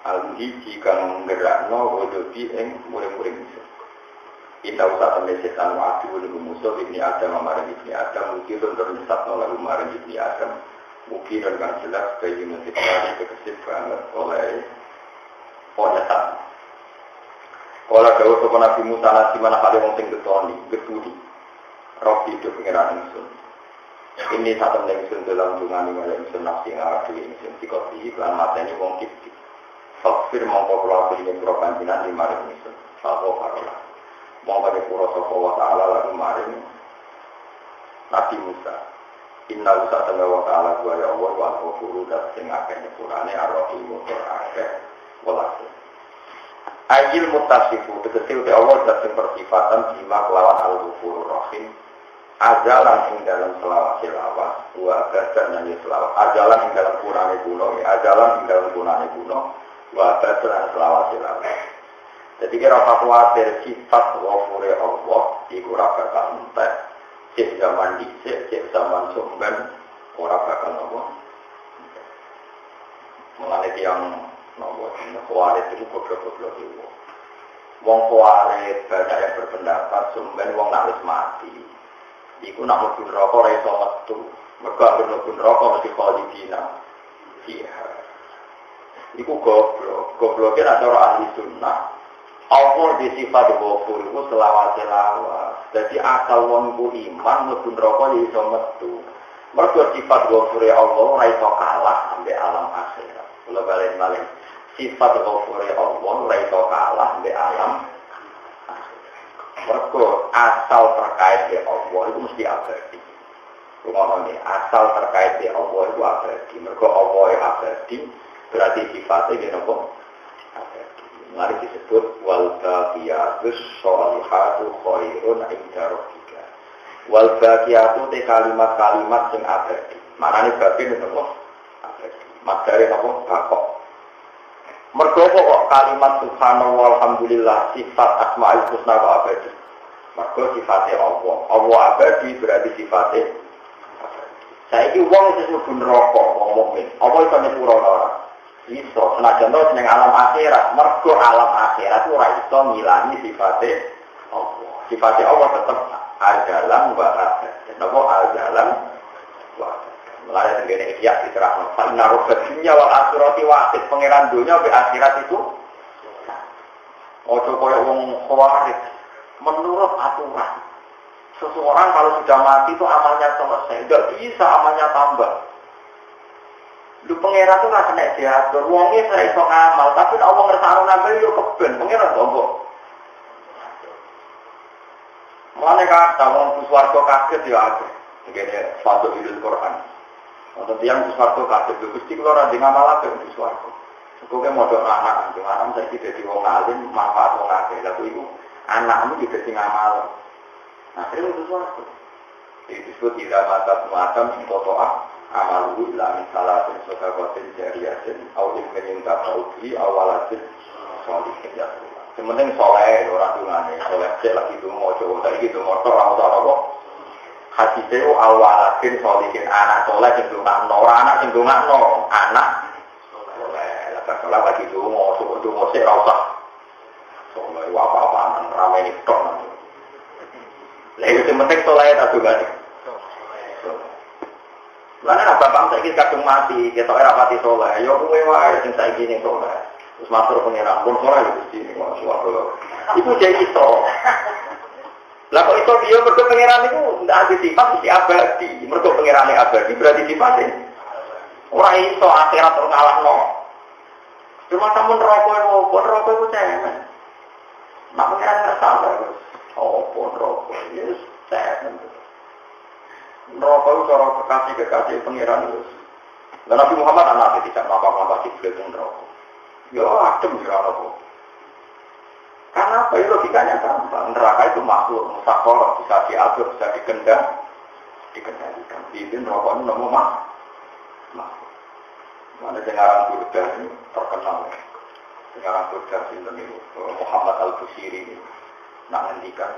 Al-hiji kang nggerakno wodobi ing murid-murid Musa. Kita usah sampai setan waktu dulu musuh ibni Adam amaran ibni Adam mungkin untuk menyesatkan lalu amaran ibni Adam mungkin dengan jelas bagi menciptakan kekasih banget oleh penyesat. Kalau jauh ke Nabi Musa nasi mana kali wong sing getuni, Robi itu pengiran insun. Ini satu insun dalam hubungan dengan insun nafsi yang ada di insun dikopi iklan mata ini wong kipti. Fakir mongko keluar dari propanjinan di maring insun. Sabo parola. Mau pada pura sapa wa ta'ala lalu maring Nabi Musa. Inna usa tengah wa ta'ala wa ya Allah wa al-ghafuru dat sing akeh nyepurane ar-rahim motor akeh walase. Ayil mutasifu tegese uti Allah dat sing persifatan bima kelawan al-ghafurur rahim. Ajalan ing dalam selawat wa badan nang selawat. Ajalan ing dalam kurane kuno, ajalan ing dalam kunane kuno wa badan selawat. Jadi kira khawatir sifat wafure Allah iku ora bakal entek. Cek zaman dhisik, cek zaman sumben ora bakal nopo. Mulane tiyang nopo khawatir itu goblok-goblok itu. Wong khawatir banyak yang berpendapat sumben wong nak wis mati. Iku nak mlebu neraka ora iso metu. Mergo mlebu neraka mesti khalidina. Iya. Iku goblok. Gobloke nek cara ahli sunnah Allah di sifat ghafur itu selawat-selawat. Jadi asal wong ku iman mlebu neraka ya iso metu. Mergo sifat ghafur Allah ora iso kalah ambek alam akhirat. Kula balen-balen sifat ghafur Allah ora iso kalah ambek alam akhirat. Mergo asal terkait dengan Allah itu mesti abadi. Ngomongnya asal terkait dengan Allah itu abadi. Mergo Allah yang abadi berarti sifatnya napa? Abadi. Mari disebut wal baqiyatus sholihatu khairun 'inda rabbika. Wal baqiyatu te kalimat-kalimat sing abadi. Maknane baqi napa? Abadi. Materi napa? Bakok. Mergo kok kalimat subhanallah walhamdulillah sifat asmaul husna kok abadi. Mergo sifate Allah. Allah abadi berarti sifate abadi. Saiki wong sing mlebu neraka wong mukmin, apa iso nyepuro ora? Iso, senajan to ning alam akhirat, mergo alam akhirat ora iso ngilangi sifate Allah. Sifate Allah tetep ajalan wa abad. Napa ajalan wa abad. Mulane tengene iki diterangno, fa inna rabbatinya wal akhirati wahid, pangeran dunya be akhirat itu ojo koyo wong khawarij. Menurut aturan, seseorang kalau sudah mati itu amalnya selesai, enggak bisa amalnya tambah. Lu pangeran itu nggak kena diatur, wongnya saya iso ngamal, tapi Allah ngersakno nambah yo keben, pangeran tombo. Mulane kata wong swarga kaget ya akeh. Ngene fadhil ilal Quran. Wonten tiyang swarga kaget lho Gusti kula ora ngamal apik di swarga. Pokoke modho anak anjing anak saiki dadi wong alim manfaat wong akeh. Lha iku anakmu juga sing ngamal. Nah, itu swarga. Disebut ila mata semacam fotoah amalu ila misalah sokawatin jariyatin au ilmin tafaudi awalatin sholihin ya. Sementing soleh ora dungane, soleh cek lagi itu mau coba tadi gitu motor ora apa. Hadise awalatin sholihin anak soleh sing dongakno, ora anak sing dongakno, anak soleh. Lah salah lagi itu mau coba itu mau sik ora usah. Soleh apa-apaan rame iki tok. Lah itu penting soleh ta dungane. Lalu bapak saya kadung mati, kita era mati soleh. Yo kowe wae sing saiki ning soleh. Terus matur pengiran pun soleh Gusti ini masyaallah. Itu jadi iso. Lah kok iso dia mergo pengiran itu ndak ada sifat mesti abadi. Mergo pengiran abadi berarti sifatnya ora iso akhirat ora ngalahno. Cuma sampun rokok itu cemen. Nak pengiran ngersane terus. Oh, rokok. Yes, cemen. Rokok itu cara kekasih pengiran itu. Dan Nabi Muhammad anak tidak apa-apa Jibril yang rokok. Ya adem ya rokok. Karena apa? Ya logikanya gampang. Neraka itu makhluk, musakor, bisa diatur, bisa dikendalikan. Bikin rokok ini nomor makhluk. Mana dengaran Burda ini terkenal. Dengaran Burda ini Muhammad Al-Busiri ini. Nak ngendikan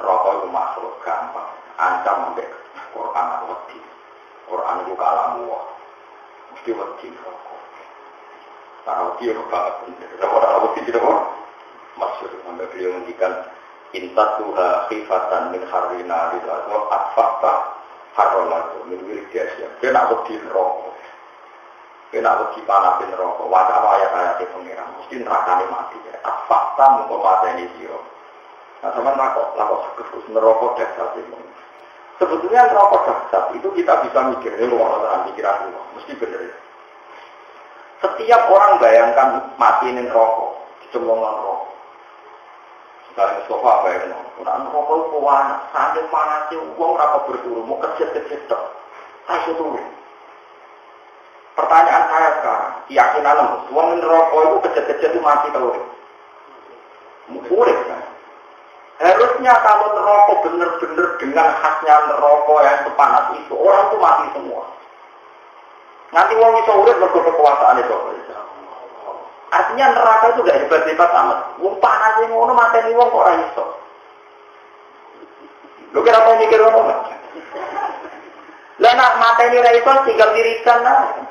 rokok itu makhluk gampang. Ancam sampai Quran wedi. Quran itu kalamu. Mesti wedi rokok. Karena wedi itu banget. Orang wedi tidak orang. Maksud sampai beliau menghentikan intat tuha khifatan min harina atau atfakta harolatu min wirdiasya. Dia nak wedi rokok. Dia nak wedi panasin rokok. Wajah ayat-ayat di pengiran. Mesti nerakani mati. Atfakta mengkomata ini siro. Nah sama lakok sekesus nerokok dasar ini. Sebetulnya nerokok dasar itu kita bisa mikir ini luar dalam pikiran luar. Mesti benar. Setiap orang bayangkan mati ini nerokok, dicemplungkan rokok. Misalnya sofa apa ya? Nah nerokok itu panas, sambil panasnya uang rokok berturun, mau kecil-kecil tak, ayo turun. Pertanyaan saya sekarang, keyakinan uang nerokok itu kecil-kecil itu mati tahu? Murid kan? Harusnya kalau nerokok benar-benar dengan khasnya nerokok yang sepanas itu, orang itu mati semua. Nanti wong iso urip mergo kekuasaan itu. Artinya neraka itu gak hebat-hebat amat. Wong panas ngono mateni wong kok ora iso. Lho kira apa mikir ngono? Lah nak mateni ra iso tinggal dirikan aja.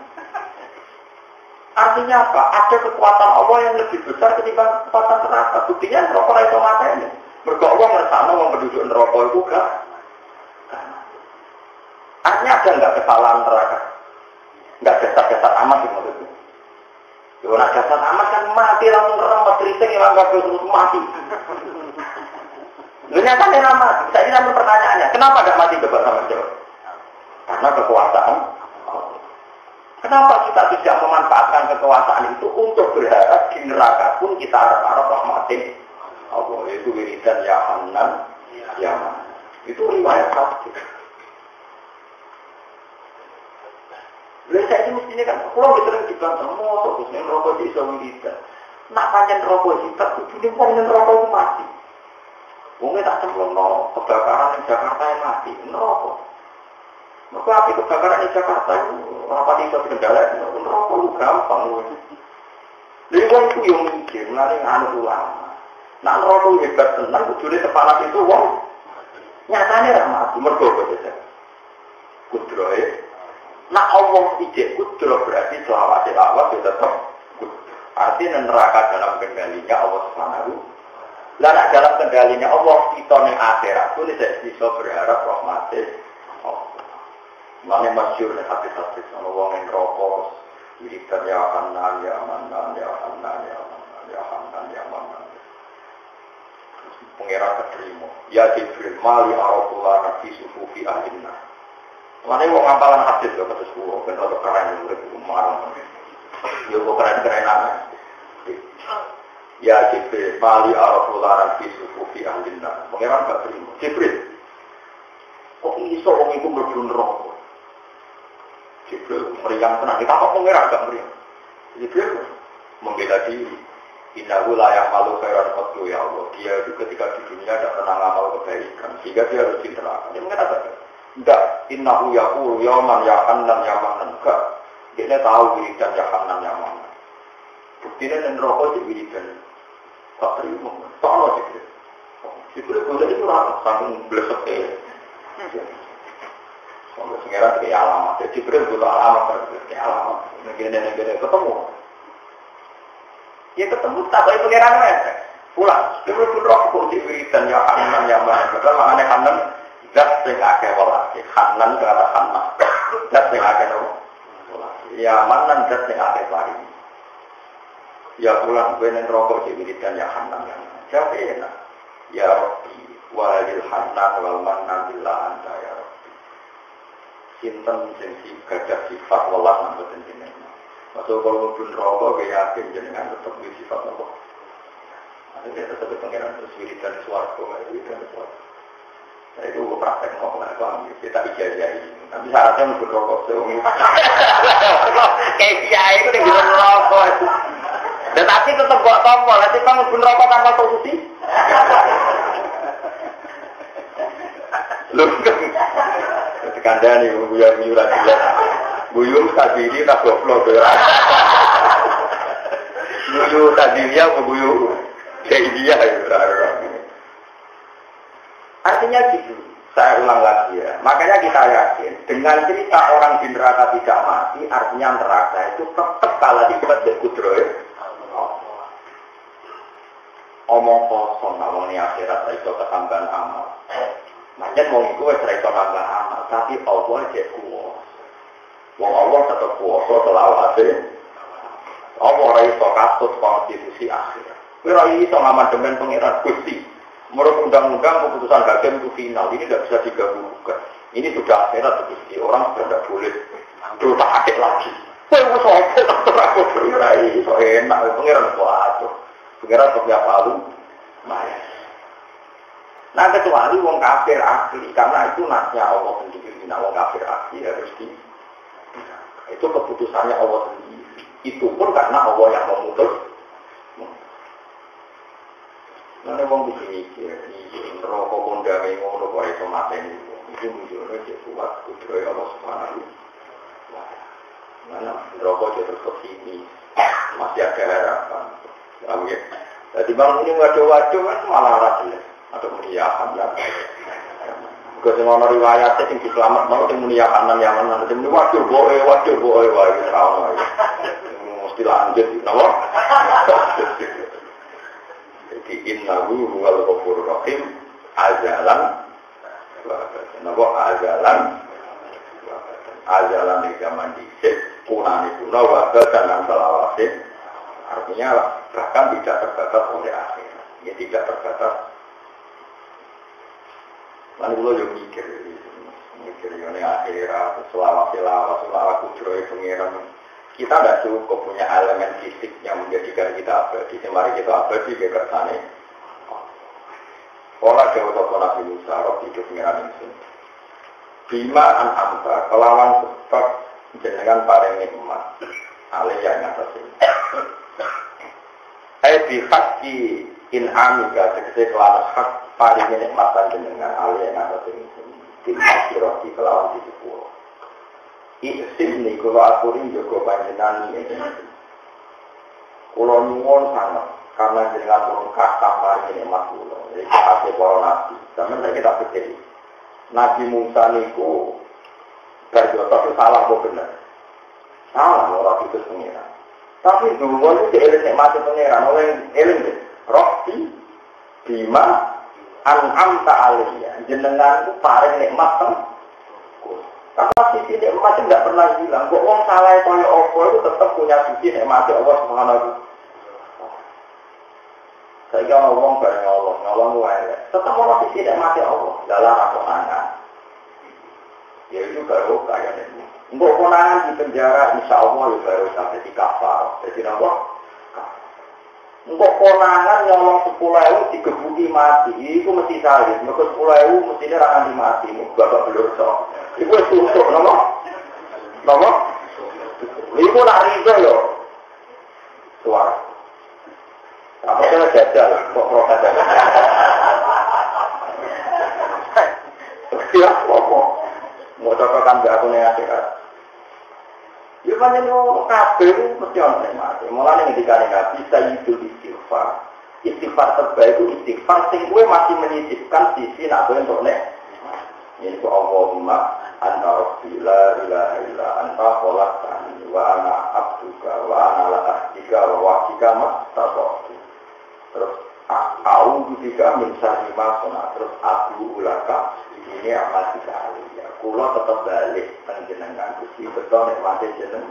Artinya apa? Ada kekuatan Allah yang lebih besar ketimbang kekuatan neraka. Buktinya neraka ra iso mateni. Mergo Allah ngersano wong penduduk neraka itu gak. Artinya ada enggak kesalahan neraka? Enggak dasar-dasar amat itu maksudnya. Kalau nak dasar amat kan mati langsung remet keriting yang enggak terus mati. Ternyata dia mati. Saya ini pertanyaannya, kenapa enggak mati debat sama jawab? Karena kekuasaan. Kenapa kita tidak memanfaatkan kekuasaan itu untuk berharap di neraka pun kita harap-harap rahmatin Allah itu wiridan ya Hanan ya Man. Itu riwayat hadis. Saya ini mestinya kan, kalau kita sering dibantah, mau terus yang rokok jadi bisa wiridan. Nak panjang rokok kita, tujuh panjang rokok itu mati. Mungkin tak cemplung no kebakaran di Jakarta yang mati, rokok. Maka api kebakaran di Jakarta itu apa tidak terkendali, rokok itu gampang. Jadi orang itu yang mikir, nanti anu ulama. Nak rokok hebat tenang, tujuhnya sepanas itu, wong nyatanya tidak mati, mergobo saja. Kudroy. Nah Allah ijek kudro berarti selawat itu tetap kudro. Artinya neraka dalam kendalinya Allah Subhanahu. Lalu dalam kendalinya Allah kita ning akhirat pun tidak bisa berharap rahmatnya Allah. Mana masyhur ning hadis-hadis ana wong ing neraka wiridan ya Hanan ya Manan ya Hanan ya Manan ya Hanan ya Manan. Pengira keterima. Ya Jibril mali arafullah nabi sufufi ahinna. Mana yang mau ngapalan hadis ya kata sepuluh, benar benar keren murid marah. Ya kok keren aja. Ya Jibril, mali arafullah nabi sufufi ahlina. Pengiran gak terima. Jibril, kok iso orang itu berbun rokok? Jibril meriang tenang. Kita kok pengiran gak meriang? Jibril membela diri. Innahu layak malu khairan qatlu ya Allah. Dia itu ketika di dunia tidak pernah ngamal kebaikan, sehingga dia harus diterangkan. Dia mengatakan. Enggak, innahu yaqulu yauman ya Hanan ya Manan. Enggak, dia tahu wiridan ya Hanan ya Manan. Buktinya dan rokok di wiridan. Tak terima, tak ada juga. Jibril boleh itu rata, sambil belesek. Sambil sengeran kayak alamat. Jibril butuh alamat, kayak alamat. Negara-negara ketemu. Ya ketemu, tak boleh pengeran mereka. Pulang, Jibril pun rokok di wiridan ya Hanan ya Manan. Padahal maknanya Hanan. Dat sing akeh walase, Hanan kata Hanan. Dat sing akeh walase. Ya Manan dat sing akeh pari. Ya pulang gue neng rokok di wiridan ya Hanan yang siapa enak. Ya Rabbi walil Hanan wal Manan billah anta ya Rabbi. Sinten sing gadah sifat welas nang boten jenengan. Masuk kalau pun rokok gue yakin jenengan tetap di sifat apa. Ada tetap pengiran terus wiridan swarga, wiridan swarga. Nah itu gue praktek ngomong lah, paham? Kita ijazahi. Tapi syaratnya mungkin rokok seumur. Kayak kiai itu dengan rokok. Dan tapi tetap buat tombol, nanti kamu mungkin rokok tanpa solusi. Lu kan kandang nih, buyur aja. Buyur tadiri tak goblok. Buyur tadinya buyur kayak dia itu. Artinya gitu, saya ulang lagi ya. Makanya kita yakin dengan cerita orang di neraka tidak mati, artinya neraka itu tetap kalah hebat dari kudroy. Omong kosong, ngomong ini akhirat itu ketambahan amal. Macam mau itu itu tambah amal, tapi Allah aja kuat. Wong Allah tetap kuasa selawase. Allah ora iso katut konstitusi akhirat. Kowe ora iso ngamandemen pangeran Gusti. Menurut undang-undang keputusan hakim itu final, ini tidak bisa digabungkan. Ini sudah akhirat Gusti, orang sudah tidak boleh dosa akhirat lagi. Kowe wis sopo aku berai, so enak pangeran kuat. Pangeran kok gak palu. Nah kecuali wong kafir asli, karena itu nasnya Allah sendiri. Nah wong kafir asli harus di itu keputusannya Allah sendiri. Itu pun karena Allah yang memutus. Nanti orang bisa mikir, rokok kondangan ngono kok itu mateni. Itu mujurnya dia kuat, kudroy Allah subhanahu. Mana rokok dia terus kesini, masih ada harapan. Ya, jadi bang ini waduh-waduh kan malah rahasia atau meriahan ya. Bukan semua riwayatnya yang diselamat mau yang meriahan yang mana? Yang waduh boy, sama. Mesti lanjut, nama? Jadi innahu huwal ghafurur rahim azalan di zaman dicek punani puna wabah dan selawase artinya bahkan tidak terbatas oleh akhir ya tidak terbatas lalu lo yang mikir ini akhirat selawase kudroy pengiran. Kita tidak cukup punya elemen fisik yang menjadikan kita abadi. Mari kita abadi ke kersane. Olah jauh toko Nabi Musa, roh hidup pengiran ini. Bima an-amba, kelawan sebab jenengan paling nikmat. Alih yang atas ini. Bihaki in-amika, segede kelawan hak paling nikmatan jenengan. Alih yang atas ini. Dimaki roh di kelawan di sepuluh. Iksim ni kalau aturin juga panjenengan ini. Kalau nyuwun sangat karena jenengan turun kata mari nikmat kula. Jadi kasih para nabi. Zaman kita pikir Nabi Musa niku berjodoh itu salah kok benar. Salah orang itu pengiran. Tapi dulu itu eling nikmat pengiran oleh eling Rohti bima an'amta alaiya. Jenengan itu paling nikmat kan? Karena sisi nikmat itu tidak pernah hilang. Kok orang salah itu ya Allah itu tetap punya sisi nikmat Allah Subhanahu. Saya kira orang bareng Allah, nolong gue. Tetap orang sisi nikmat Allah dalam konangan. Ya itu baru kayak ini. Untuk konangan di penjara, insya Allah ya baru sampai di kafar. Jadi apa? Untuk konangan nyolong 10.000 digebuki mati, itu mesti salib. Mereka 10.000 mestinya akan dimati. Bapak belum sok. Itu susuk, nama? Itu nak rizo yo. Suara. Apa kena jajal? Kok protes? Ya, apa? Mau cocokan gak aku nih akhirat. Ya banyak orang kafir mesti orang mati. Mulanya ketika Nabi Sayyidul Istighfar. Istighfar terbaik itu istighfar sing kowe masih menyisipkan sisi nak kowe untuk nek. Yaitu Allahumma anta rabbi la ilaha illa anta khalaqtani wa ana abduka wa ana la ahdika wa wahika mastata'tu. Terus a'udzu bika min syarri ma sana'tu. Terus aku ulaka ini amat sekali. Kula tetap balik panjenengan Gusti betul nek mate jeneng.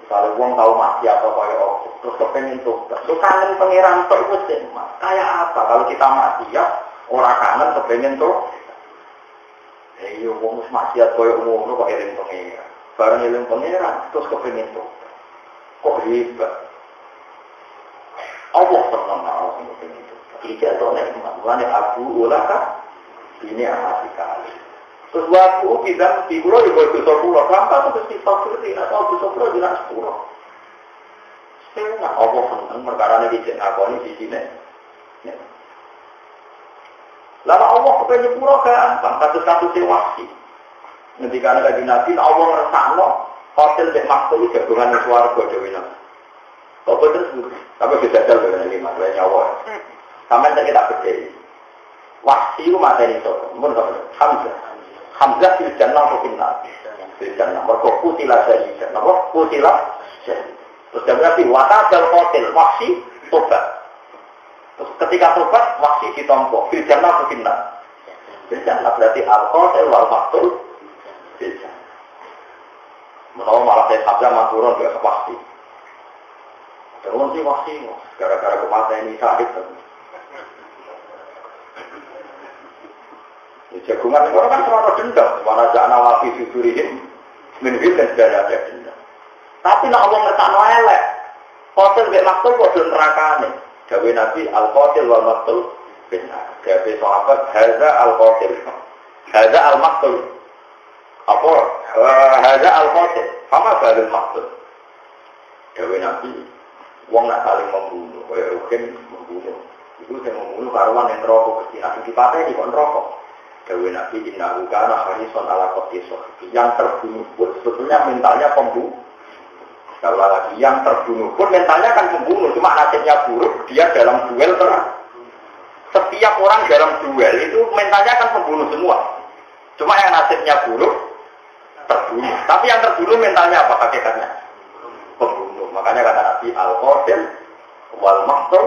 Kalau wong tahu maksiat atau kaya apa, terus kepengen tobat. Lu kangen pangeran tok wis mas. Kayak apa kalau kita maksiat, ora kangen kepengen tobat. Iya wong wis maksiat kaya ngono kok eling pangeran. Bareng eling pangeran terus kepengen tobat. Kok hebat. Allah senang Allah sing kepengen tobat. Iki adalah nikmat. Abu ulaka ini amat sekali. Terus waktu tidak mesti pulau juga dosa pulau. Kenapa terus kita berarti atau dosa pulau tidak sepuluh? Sebenarnya Allah senang perkara ini dijak ngakoni di sini. Lalu Allah kepengen pulau gampang. Kasus-kasus wasi. Ketika ada di Nabi, Allah ngerasakno hotel dek makhluk jagungan suarga Dewi Nabi. Kok betul? Tapi tidak ada dengan lima nyawa. Sampai kita berdiri. Wasi itu mata ini so. Hamzah fil jannah wa fil nar. Fil jannah mergo kutilah sayyid. Napa? Kutilah sayyid. Terus dia berarti watal hotel wasi tobat. Terus ketika tobat wasi ditompo fil jannah wa fil nar. Fil jannah berarti al-qatil wal maqtul fil jannah. Menawa malah saya sabda maturun ke wasi. Terus sih wasi gara-gara kematian ini sakit. Jagungan itu kan cuma dendam, mana jangan nawafi sudurihim, minhim dan sudah ada dendam. Tapi nak Allah ngertakno elek, hotel bek maktul kode nerakane. Dawe Nabi al-qatil wal maktul benar. Dawe sahabat haza al-qatil, haza al-maktul. Apa? Haza al-qatil. Apa balul maktul? Dawe Nabi, wong nak saling membunuh, kaya rugen membunuh. Itu saya membunuh karuan yang rokok kecil, nanti dipateni kok rokok. Dawe Nabi innahu kana harison ala qatiso. Yang terbunuh pun sebetulnya mentalnya pembunuh. Kalau lagi yang terbunuh pun mentalnya kan pembunuh, cuma nasibnya buruk, dia dalam duel terang. Setiap orang dalam duel itu mentalnya kan pembunuh semua. Cuma yang nasibnya buruk terbunuh. Tapi yang terbunuh mentalnya apa hakikatnya? Pembunuh. Makanya kata Nabi al-qatil wal maqtul.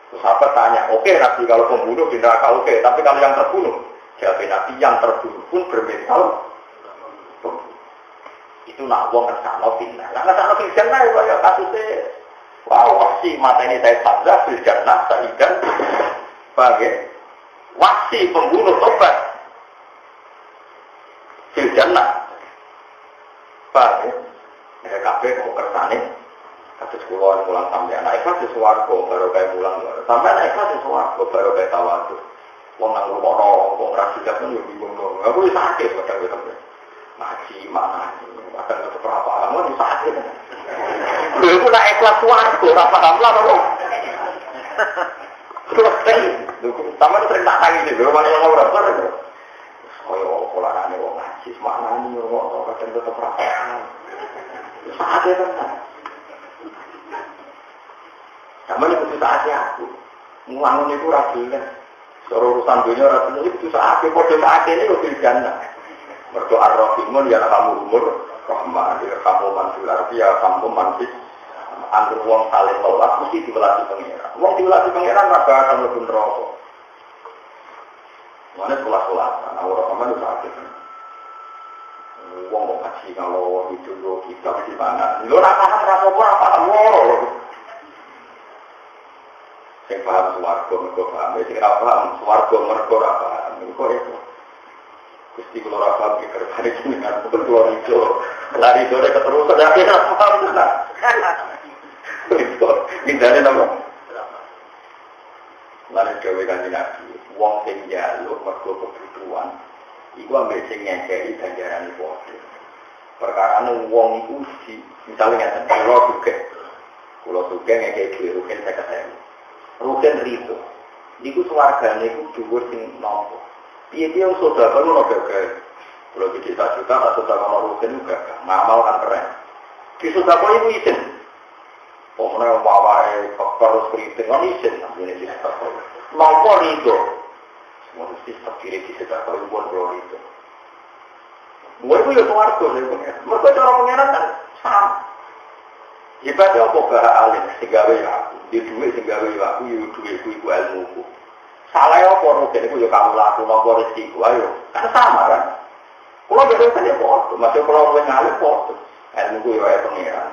Sahabat tanya, oke Nabi kalau pembunuh di neraka oke, tapi kalau yang terbunuh, jawab Nabi yang terbunuh pun bermental. Itu nak wong ngersakno fitnah. Lah ngersakno fitnah ya kaya kasusnya, wow wasi mata ini saya sabda fitnah saidan bagai wasi pembunuh tobat fitnah bagai kabeh kok kersane. Kasus keluar pulang sampai anak ikhlas di suwargo baru kayak pulang sampai anak ikhlas di suwargo baru kayak tawadu. Wong nang rumah orang rasikat pun lebih bingung. Aku bisa sakit pada gue tapi ngaji mana akan tetap apa kamu bisa sakit. Gue pun nak ikhlas suwargo apa kamu lah dong. Terus sama sering tak tanya sih, gue mana yang orang berapa? Oh ya pola nane wong ngaji mana nih wong akan tetap apa? Sakit kan? Sama ini butuh saatnya aku ngelangun itu rasulnya seluruh urusan dunia rasulnya itu saatnya kode saatnya ini lebih jannah berdoa rohimun ya kamu umur rahmah ya kamu manfil arti ya kamu manfil anggur uang saling melas mesti divelasi pengeran uang divelasi pengeran raga akan lebih rokok mana sekolah-sekolah nah orang-orang itu sakit uang mau kasih kalau itu kita di mana lo rasa apa yang paham suwargo mergo paham, yang tidak paham suwargo mergo paham, mergo itu. Gusti kula ora paham iki kerbane jenengan betul dua itu. Lari dore keterusan ya ora paham tenan. Itu mindane napa? Lari gawe kanjeng Nabi, wong sing njaluk mergo kebutuhan, iku ambek sing ngekeki ganjaran padha. Perkarane wong iku misalnya ngeten, kula sugih ngekeki dhuwit rugen 50.000. Rugen rito, niku suargane iku dhuwur sing nampa. Piye-piye wong sedekah ono gagal. Kalau di desa juga tak sedekah ono rugen juga ngamal kan keren. Di sedekah iku izin. Pomone wawahe terus kriting ono izin namine di sedekah. Nampa rito. Semua mesti terkiri di sedekah iku pun rito. Mulai itu ya suarga, mereka cara pengenan kan sama. Ibadah apa bahasa alim, sehingga aku, di duit sehingga aku, duitku ibu ilmuku. Salah apa rugen itu ya kamu laku, nomor rezekiku, ayo, kan sama kan. Kalau berbeda ya foto, masih kalau orang ngalir foto. ilmu ku ya pengiran.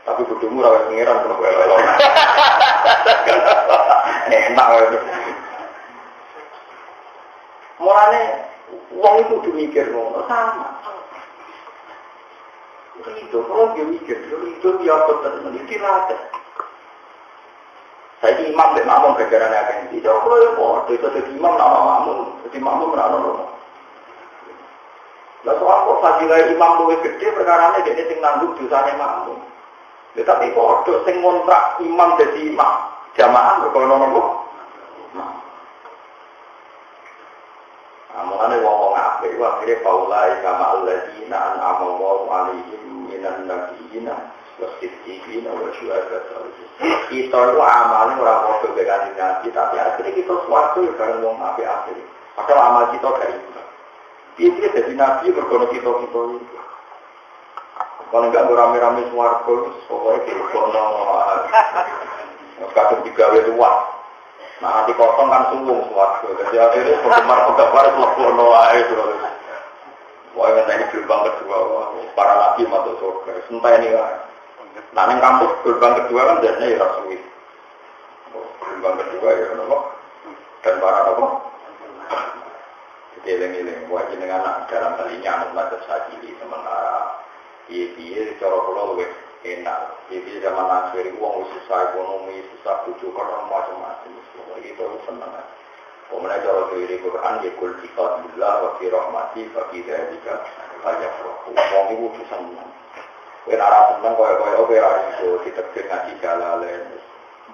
Tapi bodohmu ora pengiran kok wae. Enak wae. Mulane wong itu kudu mikir ngono sama. Itu kalau dia mikir, itu dia betul menitirakan. Saya imam dan makmum berjalan akan di jauh kalau yang mau, itu jadi imam nama makmum, jadi makmum nama nama. Lah soal kok fadilah imam lebih gede perkaranya dia sing nanggung dosanya makmum. Tetapi kok ada sing ngontrak imam jadi imam jamaah berkono nopo. Mulane wong apik wae akhire paulai kama alladzina an'ama Allahu 'alaihim minan nabiyina wasiddiqina wa syuhada'a. Kita itu amale ora padha dengan nabi tapi akhire kita suatu ya bareng wong apik-apik. Padahal amal kita dari itu. Piye dadi nabi berkono kita itu. Kalau enggak rame-rame swarga pokoke kono. Kadung digawe luas. Nah, nanti kosong kan sungguh suatu. Jadi akhirnya penggemar kono wae terus. Wah, ini gerbang kedua, para nabi masuk surga. Sentai ini kan. Nah, yang kampus gerbang kedua kan biasanya ya rasui. Gerbang kedua ya nopo. Dan para nopo. Jadi eling-eling. Wah, jenengan anak dalam hal ini anak macam sajili sementara. Iya, cara pulau lebih enak. Jadi zaman akhir uang susah ekonomi, susah tujuh orang macam-macam. Itu senang. Kemudian cara teori Quran ya kul tikatullah wa fi rahmati fa fi dzalika falyafrahu. Wong iku seneng. Kowe ora seneng kaya ora iso ditekir ngaji jalalen.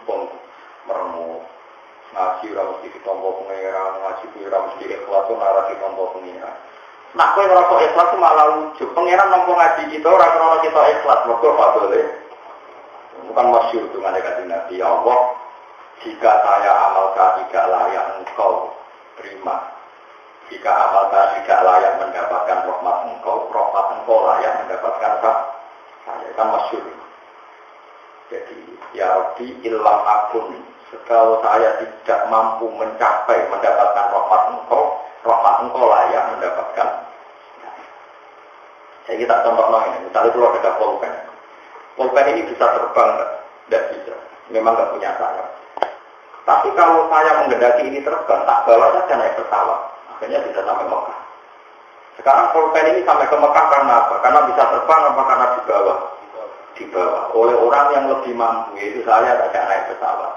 Wong meremu ngaji ora mesti ditampa pengeran, ngaji ora mesti ikhlas ora ditampa pengeran. Nak kowe ora kok ikhlas malah ujug. Pengeran nampa ngaji kita ora krana kita ikhlas, mergo fadhole. Bukan masyhur dengan kata Nabi ya Allah. Jika saya amalkan tidak layak engkau terima. Jika amalkan tidak layak mendapatkan rahmat engkau layak mendapatkan saya kan masyhur. Jadi ya Rabbi illam akun kalau saya tidak mampu mencapai mendapatkan rahmat engkau layak mendapatkan. Saya kita contoh ini, misalnya kalau ada pulpen ini bisa terbang tidak bisa, memang nggak punya sayap. Tapi kalau saya menghendaki ini terbang, tak bawa saja naik pesawat. Akhirnya bisa sampai Mekah. Sekarang pulpen ini sampai ke Mekah karena apa? Karena bisa terbang apa karena dibawa? Dibawa oleh orang yang lebih mampu, yaitu saya tidak naik pesawat.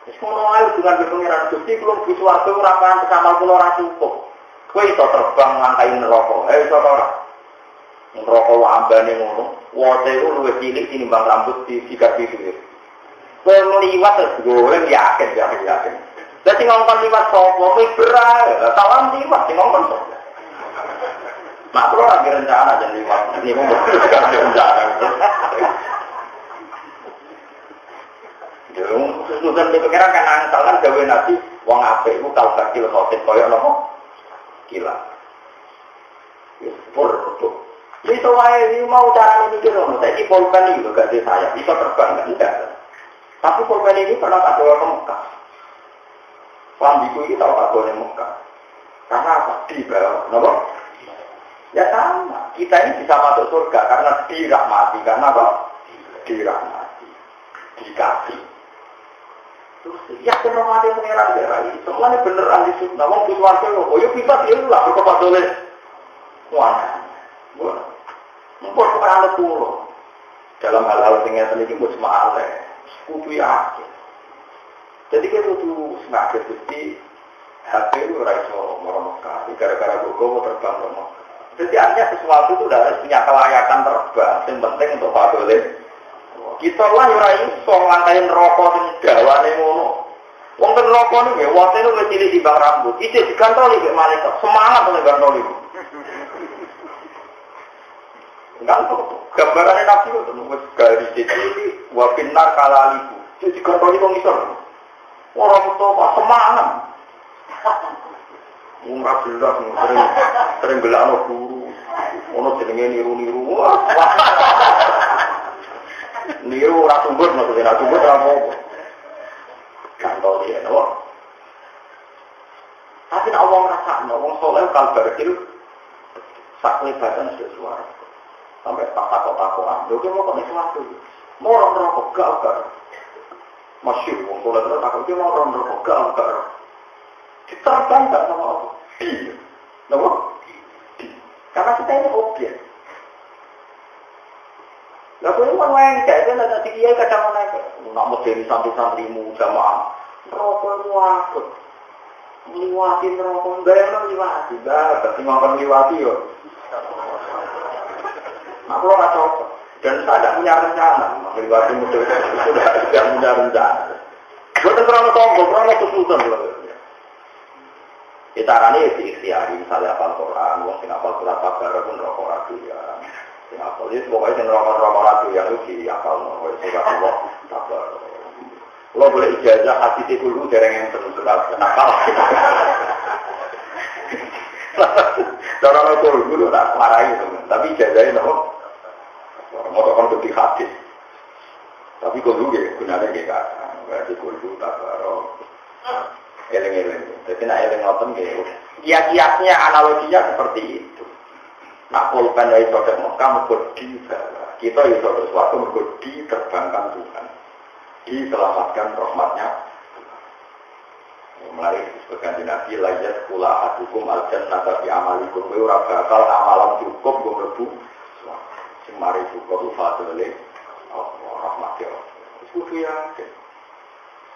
Semua ayo dengan pengiran Gusti belum sesuatu rapahan pesawat pulau cukup. Kue itu terbang ngangkai neraka. Iso ora. Neraka ambane ngono. Wote itu luwih cilik tinimbang rambut di sikat itu. Kowe liwat terus golek yakin. Lah sing ngomong liwat sapa? Kowe berat. Tawang liwat sing ngomong sapa? Nah, kalau lagi rencana dan liwat ini mau berkenan rencana. Jadi, susun di pikiran kan angkal kan gawe nabi wong apik iku kal bakil khotin koyo napa? Gila. Wis pur. Itu wae mau cara ini kira, saiki pulpen iki gak ada saya, bisa terbang enggak. Tapi pulpen ini pernah tak bawa ke Mekah. Lambiku ini tahu tak bawa ke Mekah. Karena apa? Di bawah, kenapa? Ya sama, kita ini bisa masuk surga karena dirahmati. Karena apa? Dirahmati. Dikasih. Terus, ya rahmati pengeran daerah ini. Semuanya beneran di surga. Wong di suarga, oh ya bisa lah, berkepat oleh wana. Mumpur kepada pulau. Dalam hal-hal yang ini musma aleh. Kudu yakin. Jadi kita kudu semangat Gusti HP itu raiso meromokkan. Gara-gara gogo terbang meromokkan. Jadi artinya sesuatu itu harus punya kelayakan terbang. Yang penting untuk fadoleh. Kita lah raiso ngangkain rokok yang gawane ngono. Wong ten rokok ini, waktu itu ngecili di bang rambut. Itu digantoli ke malaikat. Semangat oleh gantoli. Enggak tuh, gambarannya nabi itu nunggu garis ini, wabinar kalaliku. Jadi gantoli kok ngisor. Orang itu apa semangat. Umrah jelas, sering bela anak guru. Ono jenenge niru-niru. Niru ora tumbut maksudnya, ora tumbut ora apa. Kantol dia, no. Tapi nak wong rasakno, wong saleh kalbar kecil sak lebatan suara. Sampai takut-takutan. Lho mau kok sesuatu. Mau orang rokok gak. Masyhur wong saleh terus takut ki mau orang rokok gak. Diterbang gak sama apa? Kenapa? Karena kita ini objek. Lah kowe mau ngengkek kan ada kiai kadang naik. Nak modeli santri-santrimu jamaah. Rokok wakut. Liwati rokok bayang liwati. Berarti ngomong liwati yo. Aku ora cocok. Dan saya tidak punya rencana. Liwati model sudah tidak punya rencana. Betul terlalu sombong, terlalu kesulitan. Kita arani di ikhtiari, misalnya hafal Quran, wong sing hafal surat Al-Baqarah pun rokok ratu ya. Sing hafal itu pokoknya sing rokok ratu yang itu hafal pokoknya surat Al-Baqarah. Lo boleh ijazah hadis itu dulu dereng yang surat nakal. Cara lo dulu tak marahi itu, tapi ijazahnya nopo. Mau kan lebih hadis. Tapi kok dulu ya gunanya kayak kata, berarti dulu tak baru. Eleng-eleng. Jadi nak eleng ngoten gitu. Kias-kiasnya analoginya seperti itu. Nak pulpen dari saudara Mekah mengkodi kita itu saudara suatu mengkodi terbangkan Tuhan, diselamatkan rahmatnya. Mulai sebagai Nabi layat kula adukum aljan nabi amalikum we ora bakal amalan cukup go mlebu. Semari cukup fadile rahmatnya. Kudu yakin.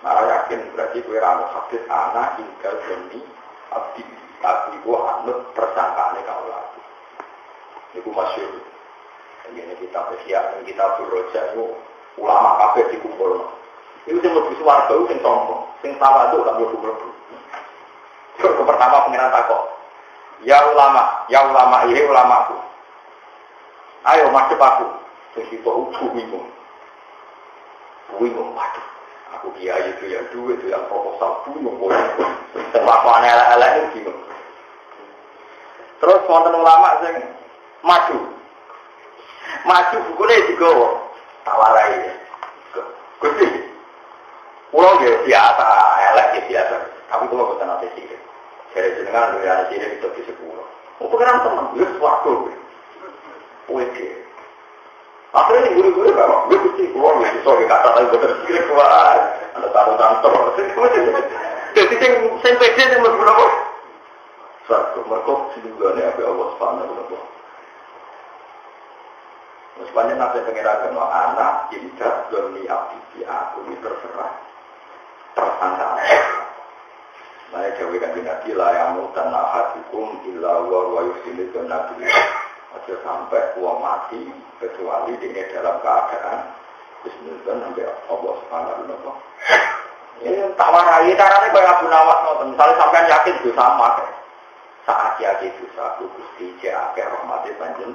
Nara yakin berarti kue rano hadis anak tinggal demi abdi ibu anut persangkaannya kau lagi. Ibu masyur. Ini kita bersiap, kita beroja itu ulama kafe dikumpul. Itu yang lebih suarga itu yang sombong, yang tawa itu kan lebih berbu. Pertama pengiran takok. Ya ulama ini ulamaku. Ayo masuk aku. Terus itu bingung. Waduh. Aku kiai itu yang dua itu yang proposal bingung. Terlaku aneh-aneh itu bingung. Terus wonten ulama sing maju bukunya juga tawarai. Gusti, pulau dia biasa, elek dia biasa. Tapi kalau bukan nanti sirik, saya jenengan dengan sirik itu di sepuluh. Mau pengeran teman, dia suatu. Wede. Akhirnya guru-guru memang, gue mesti keluar, gue bisa kata tapi betul sirik keluar. Ada taruh-taruh. Jadi yang pede yang berapa? Satu, mereka sedulurnya Abi Allah Subhanahu wa Ta'ala. Sebenarnya nanti pengirakan anak tidak demi abdi aku ini terserah tersangka. Saya jawabkan Nabi lah yang mutan ahadikum illa wa yusini ke Nabi. Aja sampai uang mati kecuali ini dalam keadaan bismillah sampai Allah Subhanahu wa Ta'ala. Ini tak warai caranya kayak Abu Nawas misalnya sampai yakin itu sama. Saat yakin itu satu Gusti Jake rahmati panjang.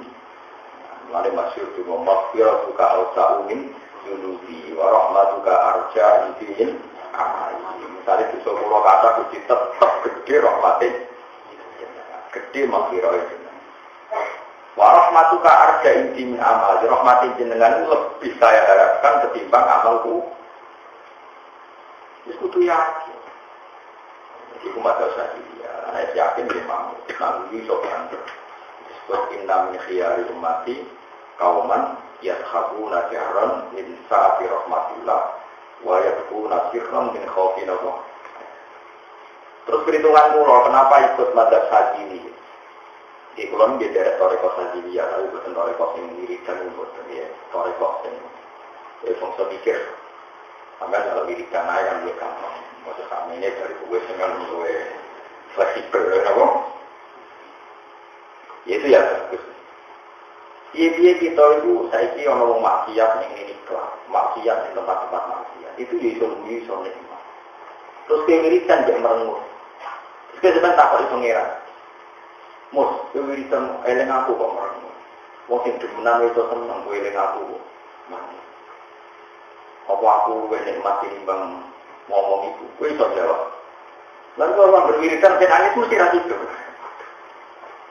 Mulai masyhur juga maghfirah suka al-sa'umin yunubi wa rahmatuka arja idin amali. Misalnya di sepuluh kata Gusti tetap gede rahmatnya. Gede maghfirah itu. Wa rahmatuka arja idin amali. Rahmatnya jenengan lebih saya harapkan ketimbang amalku. Itu kudu yakin. Jadi umat dosa dia. Saya yakin dia mampu. Nanti sopan. Disebut inna min khiyari ummati kauman yadhabuna jahran min sa'ati rahmatillah wa yadhabuna sirran min khawfin Allah. Terus perhitungan mula kenapa ikut madzhab Syadzili? Di kulon dia dari Thariqah Syadziliyah, tapi bukan Thariqah yang wiridan bukan ya, Thariqah yang fungsi pikir. Sampai kalau wiridan ayam dia gampang. Maksud kami ini dari gue dengan gue fleksibel, apa? Itu ya bagus. Iya kita itu saya kira ngomong maksiat yang ini kelas, maksiat di tempat-tempat maksiat itu bisa nikmat. Terus kewiritan dia merengut. Terus kita sebentar takut itu ngira. Mus, kewiritan eleng aku kok merengut. Mungkin demenan itu senang gue eleng aku kok. Mana? Apa aku nikmat timbang ngomong itu? Gue bisa jawab. Lalu kalau orang berwiritan nangis mesti rasik.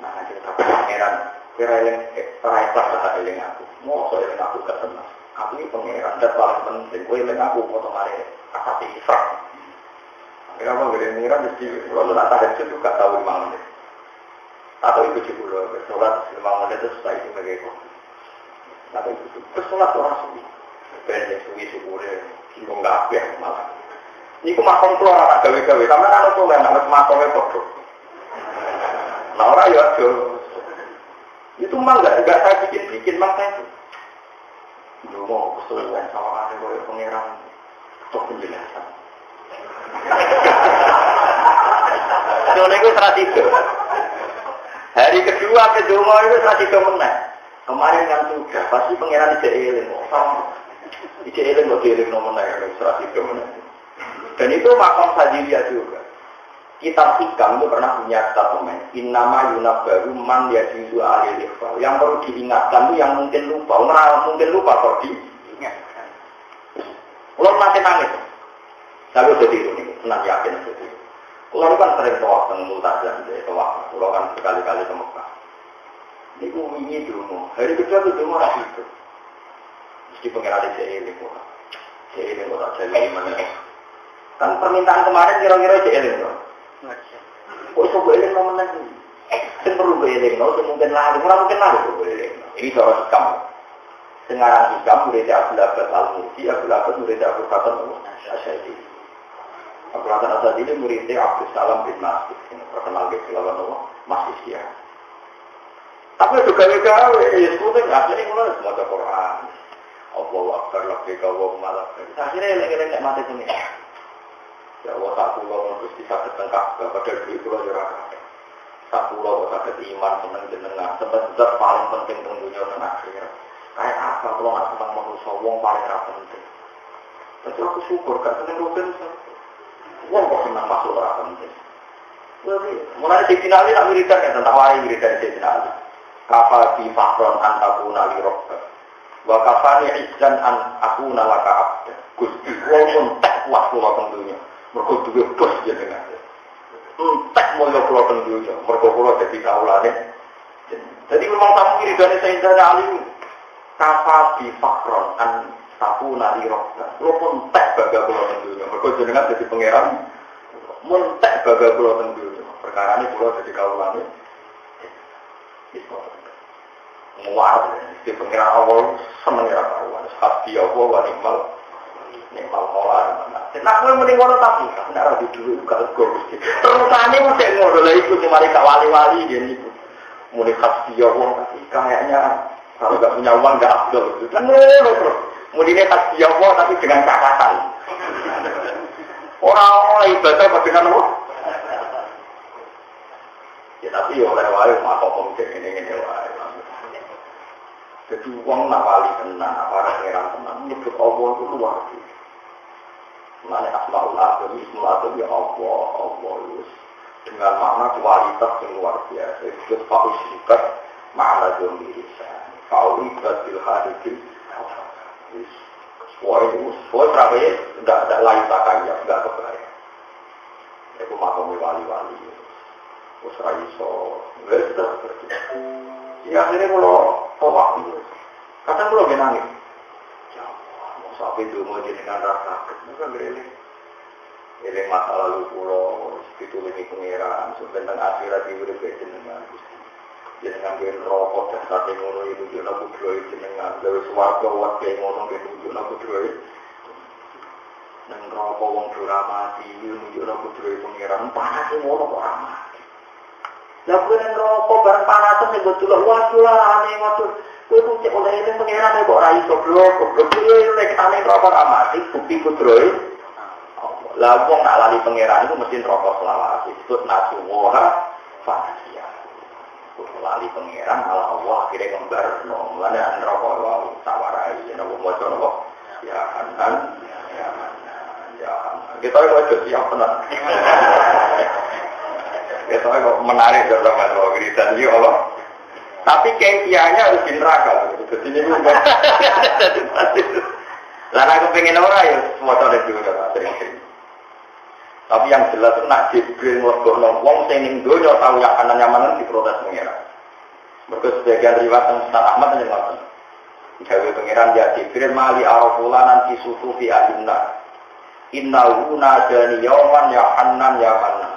Nah, kita pangeran, kira yang teraikat kata eling aku. Mau so eling aku gak tenang. Aku ini pangeran dan paling penting. Gue eling aku potong hari kata Isra. Akhirnya mau eling pangeran mesti kalau nak tahan itu gak tahu 5 menit. Atau itu 70 sholat 5 menit itu selesai sebagai kopi. Tapi terus sholat orang suwi. Ben suwi syukure bingung kabeh malah. Niku makom kula ora gawe-gawe, sampeyan ana soleh nek makome padha. Nah ora ya aja. Itu mah enggak saya bikin makanya. Lu mau kesulitan sama ada kowe pangeran tok penjelasan. Soalnya itu strategi. Hari kedua kedua itu strategi menang. Kemarin kan sudah pasti pangeran ijek eling. Ijek eling kok dieling menang strategi menang. Dan itu makam sajiliyah juga. Kitab Hikam itu pernah punya statement. Innama yunabbaru man yajidu alil ikhfal. Yang perlu diingatkan itu yang mungkin lupa. Orang mungkin lupa kok diingatkan. Kalau masih nangis. Tapi jadi itu nih, senang yakin jadi. Kalau kan sering tawaf dengan multazam, jadi tawaf. Kalau kan sekali-kali ke Mekah. Ini ini dulu. Hari kedua itu dulu orang itu. Mesti pengeran JL itu. JL itu tak jadi mana. Kan permintaan kemarin kira-kira JL itu. Kok iso eling nomen lagi? Sing perlu eling no, mungkin lali, ora mungkin lali kok eling. Ini cara Hikam. Sengarang Hikam murid Abdul Abbas Al-Mursi, Abdul Abbas murid Abu Bakar Al-Asyadi. Abu Bakar Al-Asyadi ini murid Abdul Salam bin Masih, yang terkenal di Sulawesi Tengah, Masih dia. Tapi juga ya sebetulnya nggak jadi mulai semua Quran. Allahu Akbar, Labbaik Allahumma labbaik. Akhirnya eling-eling nek mati sini. Ya Allah tak pulau mesti sakit tengkap, pada diri pulau jurang. Tak pulau sakit iman seneng jenengan, sebab paling penting tentunya dan akhir. Kayak apa kalau nggak senang manusia, wong paling penting. Tapi aku syukur kan seneng rutin, wong kok senang masuk penting. Jadi mulai di final ini tak wiridan ya tentang wari wiridan di final. Kafal di fakron antakuna li robbak, wa kafani izan an aku nalaka abda. Gusti wong pun tak kuat pulau tentunya. Mereka juga bos je dengan dia. Tak mau yang pulau tentunya. Mereka pulau jadi kaulane. Jadi memang tamu kiri dari Sayyidina Ali. Kafa di fakron an sapu nari rohkan. Lo pun tak baga pulau tentunya. Mereka jenengan jadi pangeran. Montek baga pulau tentunya. Perkara ini pulau jadi kaulane. Muar. Di pangeran awal seneng ya kawan. Hati Allah wa nikmal. Nikmal molar. Nah, aku mending ngono tapi ndak ora dulu gak Gusti. Terusane mesti ngono lha iku mari kak wali-wali ngene iku. Muni khas dia wong tapi kayaknya kalau enggak punya uang enggak afdol. Kan ngono terus. Mudine khas dia wong tapi dengan catatan. Orang ibadah dengan apa? Ya tapi yo oleh wae makom ngene wae. Jadi uang nak wali tenan, para pangeran tenan nyebut Allah itu luar biasa. Mana asmaul azam, ismul azam ya Allah dengan makna kualitas yang luar biasa. Itu faus sikat makna domirisan. Faus ibatil hadidil. Semua terakhir tidak ada lain takaya, tidak kebayang. Itu makom wali-wali. Usraiso, enggak sudah seperti itu. Ya akhirnya kalau tolak itu, kadang kalau nangis. Tapi itu mau jenengan rasa sakit, bukan geleng. Geleng masa lalu pulau, itu lebih pengeran, tentang akhirat itu lebih jenengan. Jenengan biar rokok dan sate ngono itu jenengan kudroi jenengan. Dari suarga warga yang ngono itu jenengan kudroi. Dan rokok wong duramati itu jenengan kudroi pengeran. Panas yang ngono kok ramati. Lalu yang rokok barang panasan yang betul waduh lah aneh waduh. Kowe cek oleh ini pengeran kok ora iso blok iki nek ane rokok amati bukti kudroe. Lah wong nak lali pengeran itu mesti rokok selawase disebut nasuha fasiya. Kudu lali pengeran malah Allah akhirnya ngembarno. Mulane an rokok wae sawarai yen wong maca kok ya anan ya. Kita kok siap tenan. Kita kok menarik dalam kalau wiridan iki Allah. Tapi keingiannya harus di neraka. Jadi ini enggak. Lalu aku pengen orang ya semua tahun juga sering-sering. Tapi yang jelas itu nak Jibril ngelakuin wong sing donya tahu yang kanan nyaman di protes pengiran. Mereka sebagian riwayat tentang Ustaz Ahmad yang ngelakuin. Jawa pengiran ya Jibril mali arafulanan fi sufufi adinna. Innahu nadani yauman ya hanan ya hanan.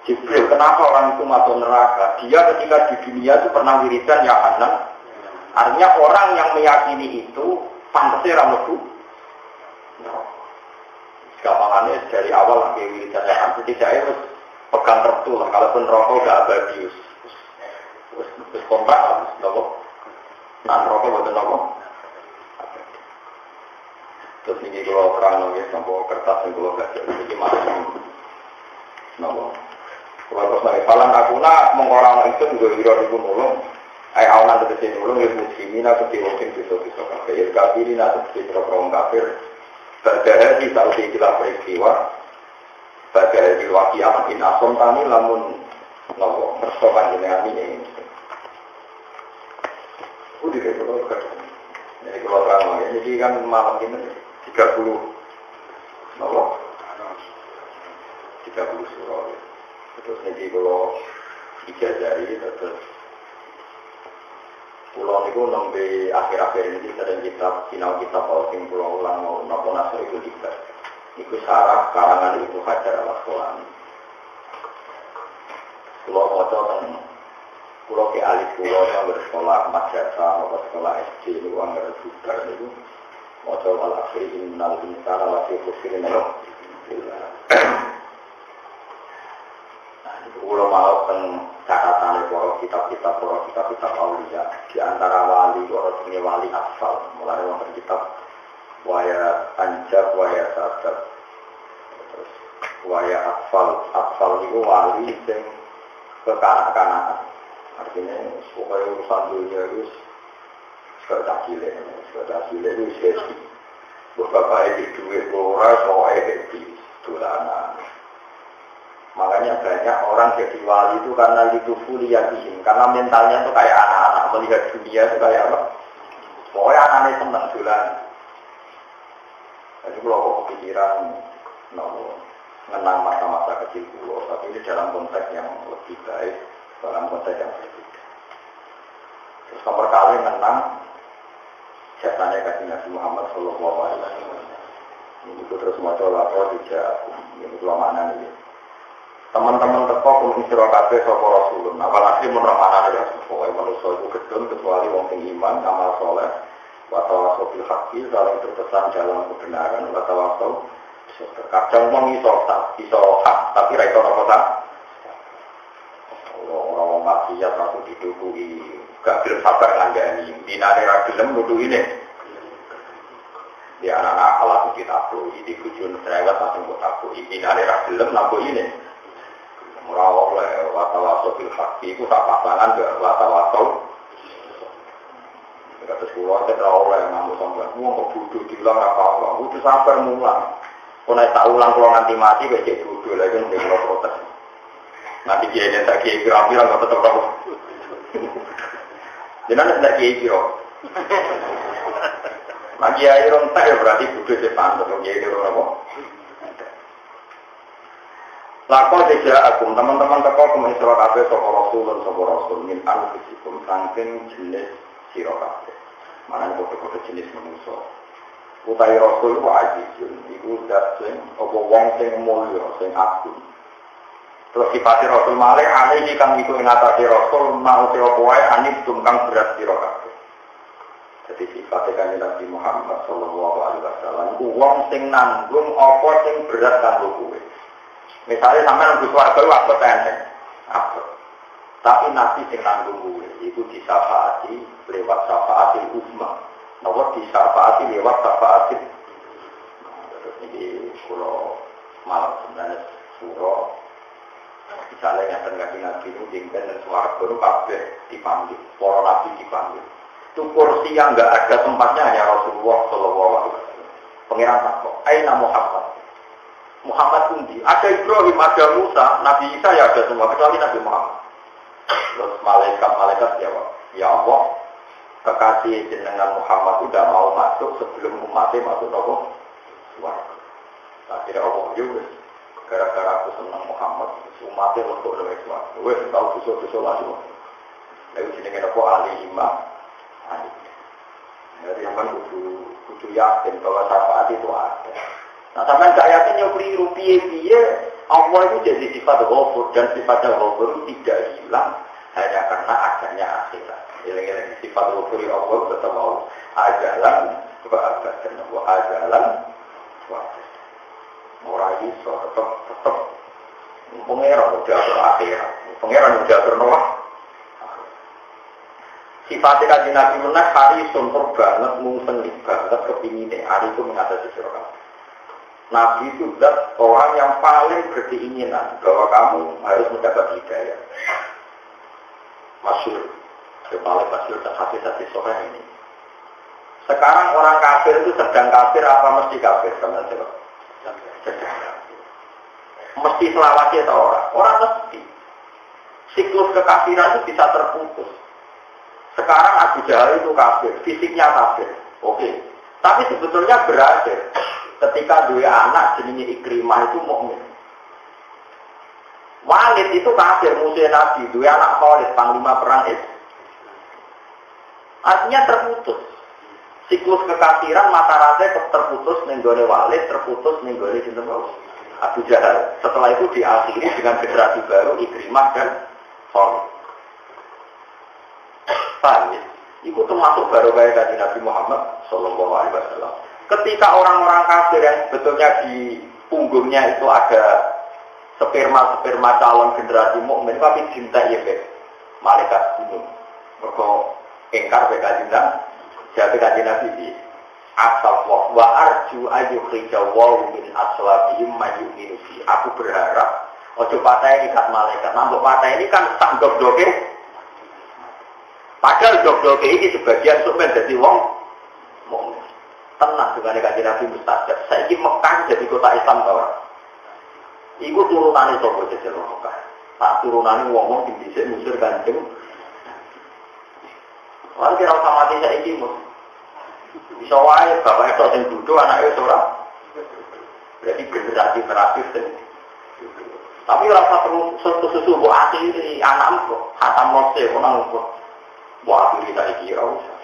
Jibril, kenapa orang itu masuk neraka? Dia ketika di dunia itu pernah wiridan ya Hanan. Artinya orang yang meyakini itu pantasnya rambutku. Gampangannya dari awal lagi wiridan setidaknya harus pegang tertu lah. Kalaupun rokok udah abadi, terus kontrak harus nopo. Nah rokok buat nopo. Terus ini kalau terang nopo, sampai kertas yang kalau baca ini masih nopo. Kalau terus lagi palang aku nak mengorang itu juga hiro ibu nolong. Awalan terkecil nolong ya muslimin atau tiwongin bisa kafir. Kafirin atau tiwong kafir. Badara di tahu istilah peristiwa, badara di wakiah in asom tani lamun nopo persoalan jenengan ini. Udah deh kalau jadi kalau terang ini kan malam ini 30 nopo 30 surah. Terus nanti kalau ijazari terus pulau itu nembe akhir-akhir ini sering kitab sinau kitab sing pulau ulang mau nopo nasr itu juga. Iku sarah karangan itu Hajar al-Asqalani. Pulau moco teng pulau ke alif pulau yang bersekolah madrasah atau sekolah SD itu anggar bubar itu moco al-akhir ini menal insan al-akhir kusirin itu. Pulau mau teng catatan para kitab-kitab aulia di antara wali para sini wali asfal mulai wonten kitab waya anjab waya sadar terus waya asfal itu wali sing kekanak-kanakan artinya supaya urusan dunia itu sekedar cilik itu sesi beberapa di duit ora soalnya di dolanan. Makanya banyak orang jadi wali itu karena litufuliyatihim, karena mentalnya itu kayak anak-anak melihat dunia itu kayak apa? Pokoknya anak-anak senang jualan. Jadi kalau aku kepikiran mengenang masa-masa kecil dulu, tapi ini dalam konteks yang lebih baik, dalam konteks yang berbeda. Terus nomor kali mengenang jasanya Kanjeng Nabi Muhammad Sallallahu Alaihi Wasallam. Ini terus mau coba tidak ini mana nih? Teman-teman teko kumpul sira kabeh sapa Rasulullah. Apalagi mun ramanane ya supaya manusia itu gedung kecuali wong sing iman, amal saleh, wa tawassul bil haqqi, saling berpesan dalam kebenaran, wa tawassul. Kadang wong iso hak tapi ra iso apa ta? Orang maksiat aku didukui, gak gelem sabar ngandani, dinane ra gelem nuduhi ne. Dia anak-anak alat kita tuh, di kujun serewat langsung kotaku, dinane ra gelem nabo ini. Murah oleh watawaso bil haki itu tak pasangan dengan watawaso. Kata sekolah kita oleh ngamu sampai mau bodoh diulang apa-apa. Itu sabar mulang. Kalau tak ulang kalau nanti mati becek bodoh lagi nanti kalau protes. Nanti dia yang tak kiai kira bilang kau tetap tahu. Jangan tak kiai kira. Magi air rontak ya berarti bodoh depan atau kiai kira apa? Lakon tidak agung teman-teman teko kemen sira kabeh sapa rasul min anfusikum saking jenis sira kabeh. Manane kode-kode jenis manusa. Utawi rasul ku ajizun iku zat sing apa wong sing mulya sing agung. Terus sifat rasul malih alih kang iku ing atase rasul mau sira wae anis kang berat sira kabeh. Jadi sifat Kanjeng Nabi Muhammad sallallahu alaihi wasallam ku wong sing nanggung apa sing berat kanggo kowe. Misalnya sampai nunggu suarga itu apa tenteng? Apa? Tapi Nabi sing nanggung gue itu disafaati lewat safaati ummah. Nomor disafaati lewat safaati. Terus ini kalau malam sebenarnya surah misalnya yang terjadi Nabi itu tinggal dan suarga itu kabeh dipanggil, para Nabi dipanggil. Itu kursi yang enggak ada tempatnya hanya Rasulullah Sallallahu Alaihi Wasallam. Pengiran takut, Aina Muhammad. Muhammad undi, ada Ibrahim, ada Musa, Nabi Isa ya ada semua, kecuali Nabi Muhammad. Terus malaikat jawab, ya Allah, kekasih jenengan Muhammad sudah mau masuk sebelum umatnya masuk nopo suarga. Tak kira Allah juga, gara-gara aku senang Muhammad, umatnya untuk lebih suarga. Wes tahu dosa-dosa lagi. Lalu jenengan nopo ahli imam, ahli. Jadi kan kudu yakin bahwa syafaat itu ada. Nah, sampai gak yakin yang keliru piye-piye, Allah itu jadi sifat ghafur dan sifatnya ghafur tidak hilang hanya karena adanya akhirat. Eling-eling sifat wukuri Allah tetap mau ajalan wa abadan wa ajalan wa ora iso tetep pengeran udah akhirat. Pengeran udah bernoah. Sifatnya kaji Nabi Muhammad hari suntur banget, mungkin banget kepingin hari itu mengatasi surga. Nabi itu adalah orang yang paling berkeinginan bahwa kamu harus mendapat hidayah. Masyhur, paling masyhur dan hati-hati sore ini. Sekarang orang kafir itu sedang kafir apa mesti kafir? Sedang kafir. Mesti selawatnya atau orang? Orang mesti. Siklus kekafiran itu bisa terputus. Sekarang Abu Jahal itu kafir, fisiknya kafir. Oke. Tapi sebetulnya berhasil. Ketika dua anak jenisnya Ikrimah itu mukmin. Walid itu kafir musuh Nabi, dua anak Khalid panglima perang itu. Artinya terputus. Siklus kekafiran mata rantai terputus nenggone Walid, terputus nenggone sinten Abu Jahal. Setelah itu diakhiri dengan generasi baru Ikrimah dan Khalid. Paham ya? Itu termasuk baru kayak kaji Nabi Muhammad Sallallahu Alaihi Wasallam. Ketika orang-orang kafir yang sebetulnya di punggungnya itu ada sperma calon generasi mukmin, tapi cinta ya malaikat gunung. Mereka engkar bekaji jadi kaji Nabi di asal wa arju ayyukhrijawau min aslabihim mayyuminu fi. Aku berharap ojo patah ini kat malaikat. Nambah patah ini kan tak dok-doke. Padahal dok-doke ini sebagian untuk menjadi wong mukmin. Tenang dengan kaji Nabi mustajab. Saya ini Mekah jadi kota Islam tau. Iku turunannya sopo jajal Mekah. Tak turunannya wong-wong di bisik musir ganjeng. Lalu kira usah mati saya ini mus. Bisa wae bapak itu yang duduk anaknya seorang. Berarti generasi terakhir tapi rasa perlu susu buat akhiri anak kok. Hatam mose orang kok. Buat akhiri saya kira usah.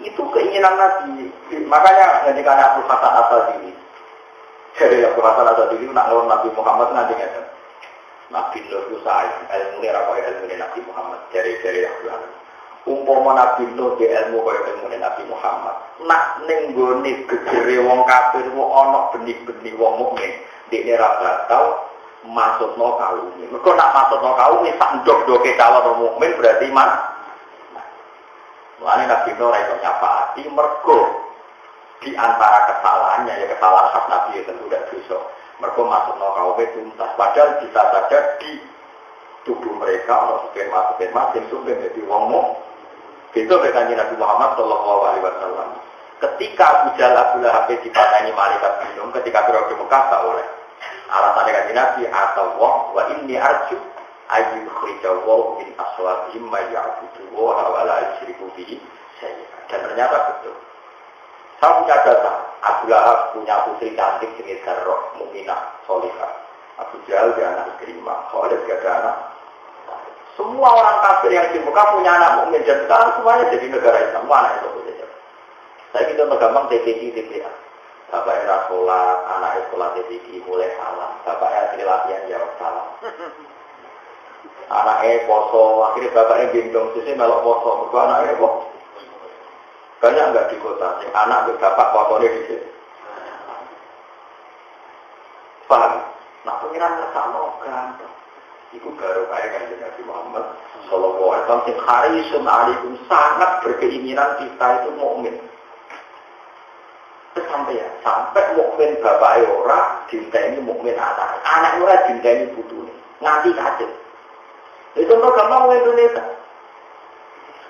Itu keinginan Nabi. Makanya ketika Abu Hasan Asy-Syadzili, jadi Abu Hasan Asy-Syadzili nak ngelawan Nabi Muhammad nanti nggak. Nabi Nuh itu sayang ilmu ini apa ilmu Nabi Muhammad dari Abu Hasan. Umpama Nabi Nuh di ilmu kaya ilmu Nabi Muhammad. Nak nenggone gegere wong kafir wong ana benih-benih wong mukmin. Dekne ra bakal maksudno kaum. Mergo nak maksudno kaum sak ndok-ndoke calon mukmin berarti iman. Mulane Nabi Nuh ora iso nyafaati mergo di antara kesalahannya ya kesalahan khas Nabi itu tentu tidak dosa. Mergo maksudno kaum tuntas padahal bisa saja di tubuh mereka ana sperma sing sumber dadi wong mukmin. Itu berkanji Nabi Muhammad Sallallahu Alaihi Wasallam. Ketika Abu Jahal Abu Lahab dipatani malaikat gunung, ketika berada di Mekah tak oleh. Alasannya kanji Nabi atau wa inni arju ayyul khrijawu min aswabihim ma ya'budu wa la yusyriku bihi syai'an. Dan ternyata betul. Saya punya data. Abu Lahab punya putri cantik jenis Zarrah, mukminah, solihah. Abu Jahal dia anak Ikrimah, Khalid dia ada anak. Semua orang kafir yang di Mekah punya anak mukmin dan sekarang semuanya jadi negara Islam. Mana itu saja. Saya kita gampang TPA. Bapak era sholat, anak sekolah TPI mulai salam. Bapak era latihan jawab salam. Anaknya poso, akhirnya bapaknya gendong susi melok poso. Mereka anaknya kok banyak enggak di kota. Yang anak bapak posone di sini. Paham? Nah pengiran ngesano ganteng. Itu baru kayak kanjeng Nabi Muhammad Sallallahu Alaihi Wasallam yang harisun alaikum sangat berkeinginan kita itu mukmin. Sampai mukmin bapak ora dinteni mukmin anak ora dinteni putune nganti kacau. Itu untuk gampang Indonesia.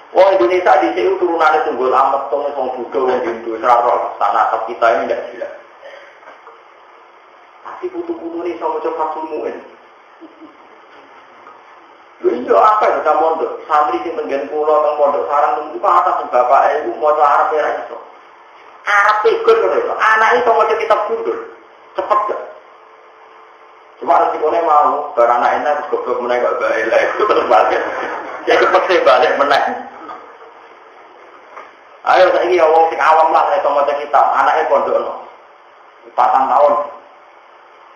Wah Indonesia di sini turunannya tunggul amat tong Buddha yang Hindu serarol tanah kita ini tidak jelas. Tapi putu-putu ini sama cepat sumuin. Iya apa ya kita mondok santri sing menggen pulau teng pondok sarang itu atas bapak ibu mau Arab ya iso. Arab ikut lho. Anak itu mau kitab kundur. Cepet gak? Cuma resikonya mau bar anak enak goblok meneh gak bae lah itu terbalik. Ya cepet balik meneh. Ayo saiki ya wong sing awam lah iso maca kitab, anake pondokno. 4 tahun.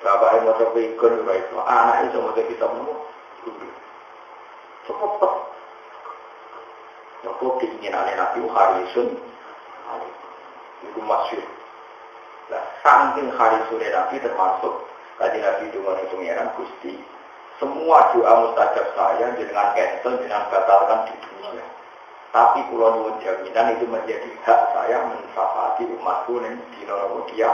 Bapak mau coba ikut lho iso. Anak iso maca kitab ngono. Cepet. Nopo keinginan Nabi harisun, itu masyhur. Nah, saking harisun Nabi termasuk tadi Nabi dengan pengiran Gusti. Semua doa mustajab saya dengan cancel, dengan batalkan di dunia. Tapi kalau nuwun jaminan itu menjadi hak saya mensafati umatku yang di dia.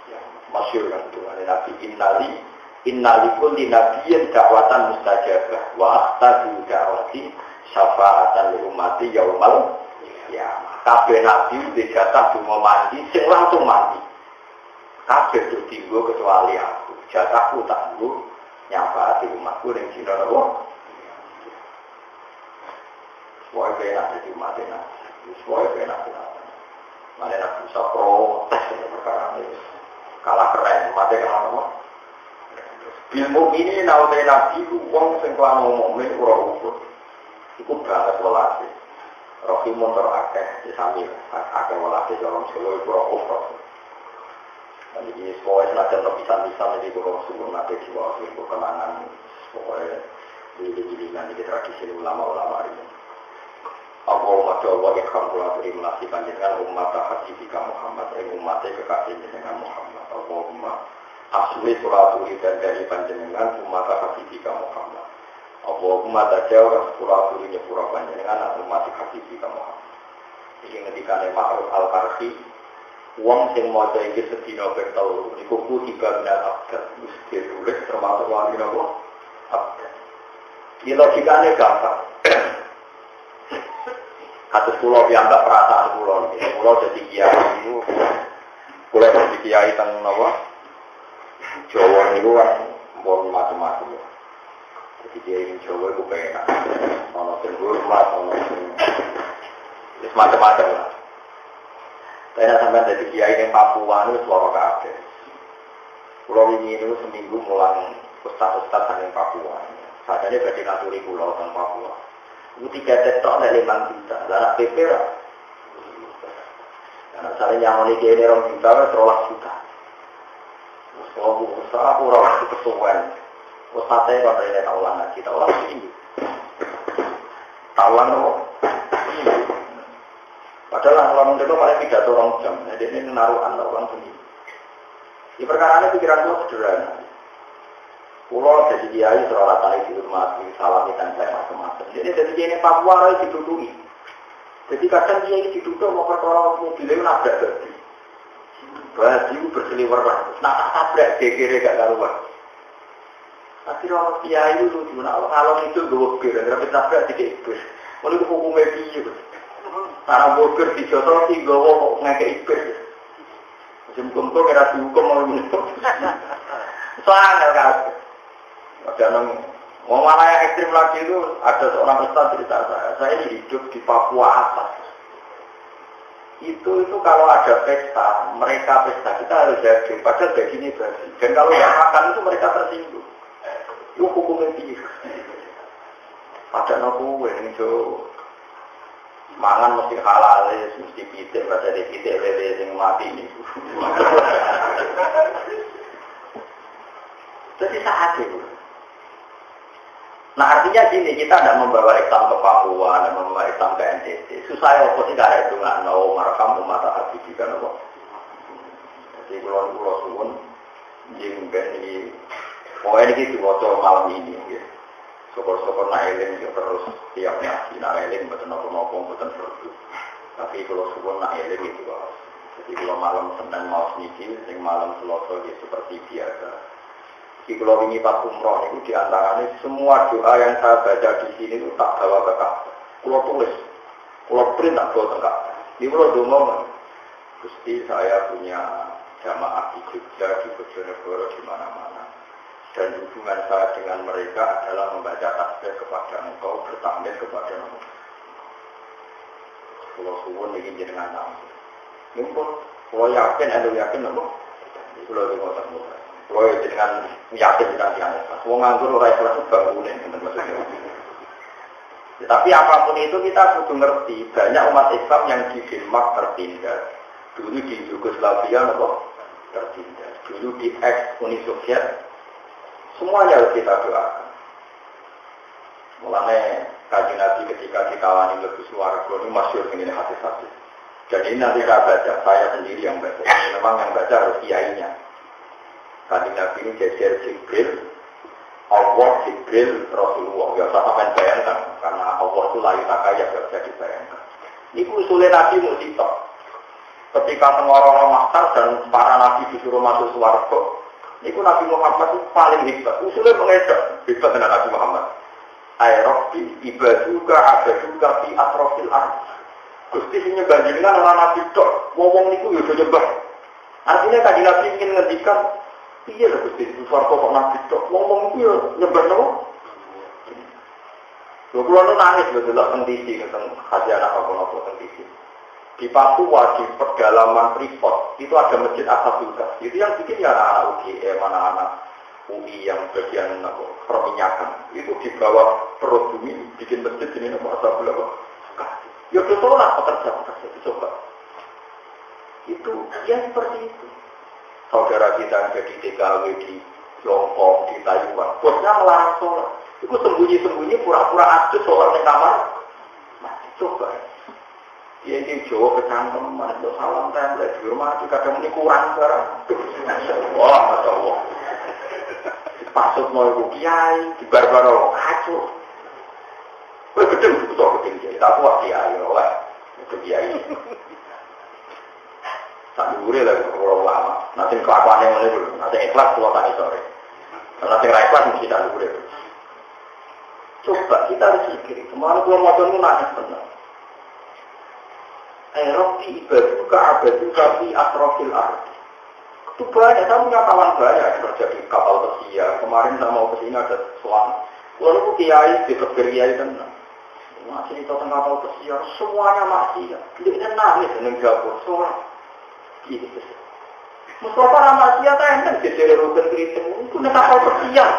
Ya, masyhur kan doa Nabi Innalikul dinabiyyin dakwatan mustajabah wa ahtadu da'wati syafaatan li ummati yaumal qiyamah. Kabeh nabi dijatah donga mandi sing langsung mandi. Kabeh ditinggo kecuali aku. Jatahku tak nggo nyafaati umatku ning dina napa? Semua enak di umat ini. Semua enak di umat ini. Mana nak bisa protes perkara ini. Kalah keren, mati kan apa? Ilmu ini naudai nabi itu uang sengklan ngomongin urut-urut. Itu banget walasi. Rohimun terakeh di sambil akeh walasi dalam seluruh urut-urut. Dan ini semuanya sengaja terpisah-pisah jadi kurang subuh nanti jiwa itu kenangan. Pokoknya dili-dilikan di tradisi ulama-ulama ini. Allahumma jawab ikhramullah terimasi panjenengan umat habibika Muhammad umatnya kekasih dengan Muhammad. Allahumma asli suraturi dan dari panjenengan umat habibika Muhammad. Allahumma tajawab suraturi nyepura panjenengan umat habibika Muhammad. Ini ketika Ma'ruf al-Karhi uang sing maca iki sedina betul niku ku 3 abad mesti tulis termasuk wali napa abad. Iki logikane gampang. Kados kula piyambak perasaan kula niki. Kula dadi kiai niku kula dadi kiai teng napa? Jawa niku kan mbon macam-macam. Jadi kiai Jawa iku penak. Ono sing hormat, ono sing wis macam-macam lah. Saya sampai dari kiai yang Papua itu suara kabeh. Pulau ini itu seminggu mulang ustaz-ustaz yang Papua. Saat ini berarti naturi pulau tentang Papua. Itu 3 tetok dari 5 juta. Darah PP lah. Karena saya yang ini kiai ini 2 juta, 13 juta. Kalau usaha aku orang itu kesuwen. Ustaznya pada ini taulan lagi, taulan ini. Taulan itu. Padahal kalau itu paling pidato 2 jam, jadi ini naruhan orang sendiri. Di perkara ini pikiran gue sederhana. Pulau jadi kiai seorang tali di rumah, salami dan saya macam-macam. Jadi kiai ini Papua harus diduduki. Jadi kadang kiai diduduk mau perkara mobilnya nabrak tadi. Baju berseliweran, nak tabrak kiri gak karuan. Akhirnya orang kiai itu lucu, kalau itu gue bir, tapi tabrak dikit bir. Mulai hukumnya biar. Karena burger di Jotol sih gue kok ngekei ibis. Musim-musim kira dihukum mau menutup. Soalnya kan. Mau mana yang ekstrim lagi itu ada seorang ustaz cerita saya ini hidup di Papua atas. Itu kalau ada pesta, mereka pesta kita harus jadi. Padahal begini berarti. Dan kalau nggak makan itu mereka tersinggung. Itu hukumnya biar. Padahal aku ini jauh. Mangan mesti halal, mesti pitik, baca di pitik lele yang mati ini. Jadi saat itu. Nah artinya gini, kita tidak membawa Islam ke Papua, tidak membawa Islam ke NTT. Susah ya, apa sih ada itu nggak tahu marakam umat hati juga nopo. Jadi pulau suwun, jengben ini, pokoknya ini diwaca malam ini. Gitu. Syukur-syukur nailing terus tiap ngaji nailing betul nopo betul seru. Tapi kalau syukur nailing itu harus. Jadi kalau malam Senin mau sedikit, sing malam Selasa ya seperti biasa. Jadi kalau ini pas umroh itu diantaranya semua doa yang saya baca di sini itu tak bawa ke Ka'bah. Kalau tulis, kalau print tak bawa ke Ka'bah. Ini kalau ngomong, Gusti saya punya jamaah di Jogja, di Bojonegoro, di mana-mana. Dan hubungan saya dengan mereka adalah membaca tasbih kepada engkau, bertakmir kepada engkau. Kalau suwun ingin jenengan tahu. Mungkin kalau yakin, anda yakin apa? Kalau di kota muda. Kalau jenengan yakin dengan yang ikhlas. Mau nganggur orang ikhlas itu bangunin, maksudnya. Tapi apapun itu kita butuh ngerti. Banyak umat Islam yang di Denmark tertindas. Dulu di Yugoslavia tertindas. Dulu di ex-Uni Soviet. Semuanya harus kita doakan. Mulanya Kanjeng Nabi ketika ditawani lebih swarga ini masyhur ini hadis-hadis. Dan ini nanti saya baca, saya sendiri yang baca. Memang yang baca harus kiainya. Kanjeng Nabi ini jejer Jibril, Allah Jibril Rasulullah. Ya saya bayangkan karena Allah itu layu tak kaya tidak bisa dibayangkan. Ini usulnya Nabi Musitok. Ketika mengorong Mahtar dan para Nabi disuruh masuk swarga, ini Nabi Muhammad itu paling hebat. Usulnya mengedok hebat dengan Nabi Muhammad. Aerobi ibaduka abaduka fi atrofil ard. Gusti sing nyembah jenengan ora nabi tok, wong niku yo do nyembah. Artinya kanjeng Nabi ingin ngendikan, piye lho Gusti swarga kok nabi tok, wong niku yo nyembah nopo? Lho kula nu nangis lho delok teng TV teng khazanah apa-apa teng TV. Di Papua di pedalaman Freeport itu ada masjid Ashabul Kahfi. Itu yang bikin ya anak-anak UGM, anak-anak UI yang bagian perminyakan itu di bawah perut bumi bikin masjid ini nama Ashabul Kahfi. Ya betulah pekerja itu coba. Itu ya seperti itu. Saudara kita yang jadi TKW di Tiongkok, di Taiwan, bosnya melarang sholat. Itu sembunyi-sembunyi pura-pura asli sholat di kamar. Masih coba. Ya ini Jawa kecangkeman, untuk salam template di rumah kadang ini kurang barang. Wah, Masya Allah. Pasut mau ibu kiai, di barbaro kacau. Wah, gedeng, betul kiai. Tak kuat kiai, oleh itu kiai. Tak diuri lagi kalau lama. Nanti kelakuan yang mana dulu, nanti ikhlas keluar tadi sore. Nanti ikhlas mesti tak diuri. Coba kita harus pikir, kemarin gua mau nunggu nangis benar. Eropi ibaduka abaduka fi atrofil ardi. Itu banyak, saya punya kawan banyak kerja di kapal pesiar. Kemarin saya mau kesini ada suami. Lalu kiai di kebir kiai tenang. Masih itu tengah kapal pesiar, semuanya masih ya. Dia nangis dengan dapur sholat. Gitu. Mustafa Ramadhan tentang jadi rukun kritik itu nih kapal pesiar.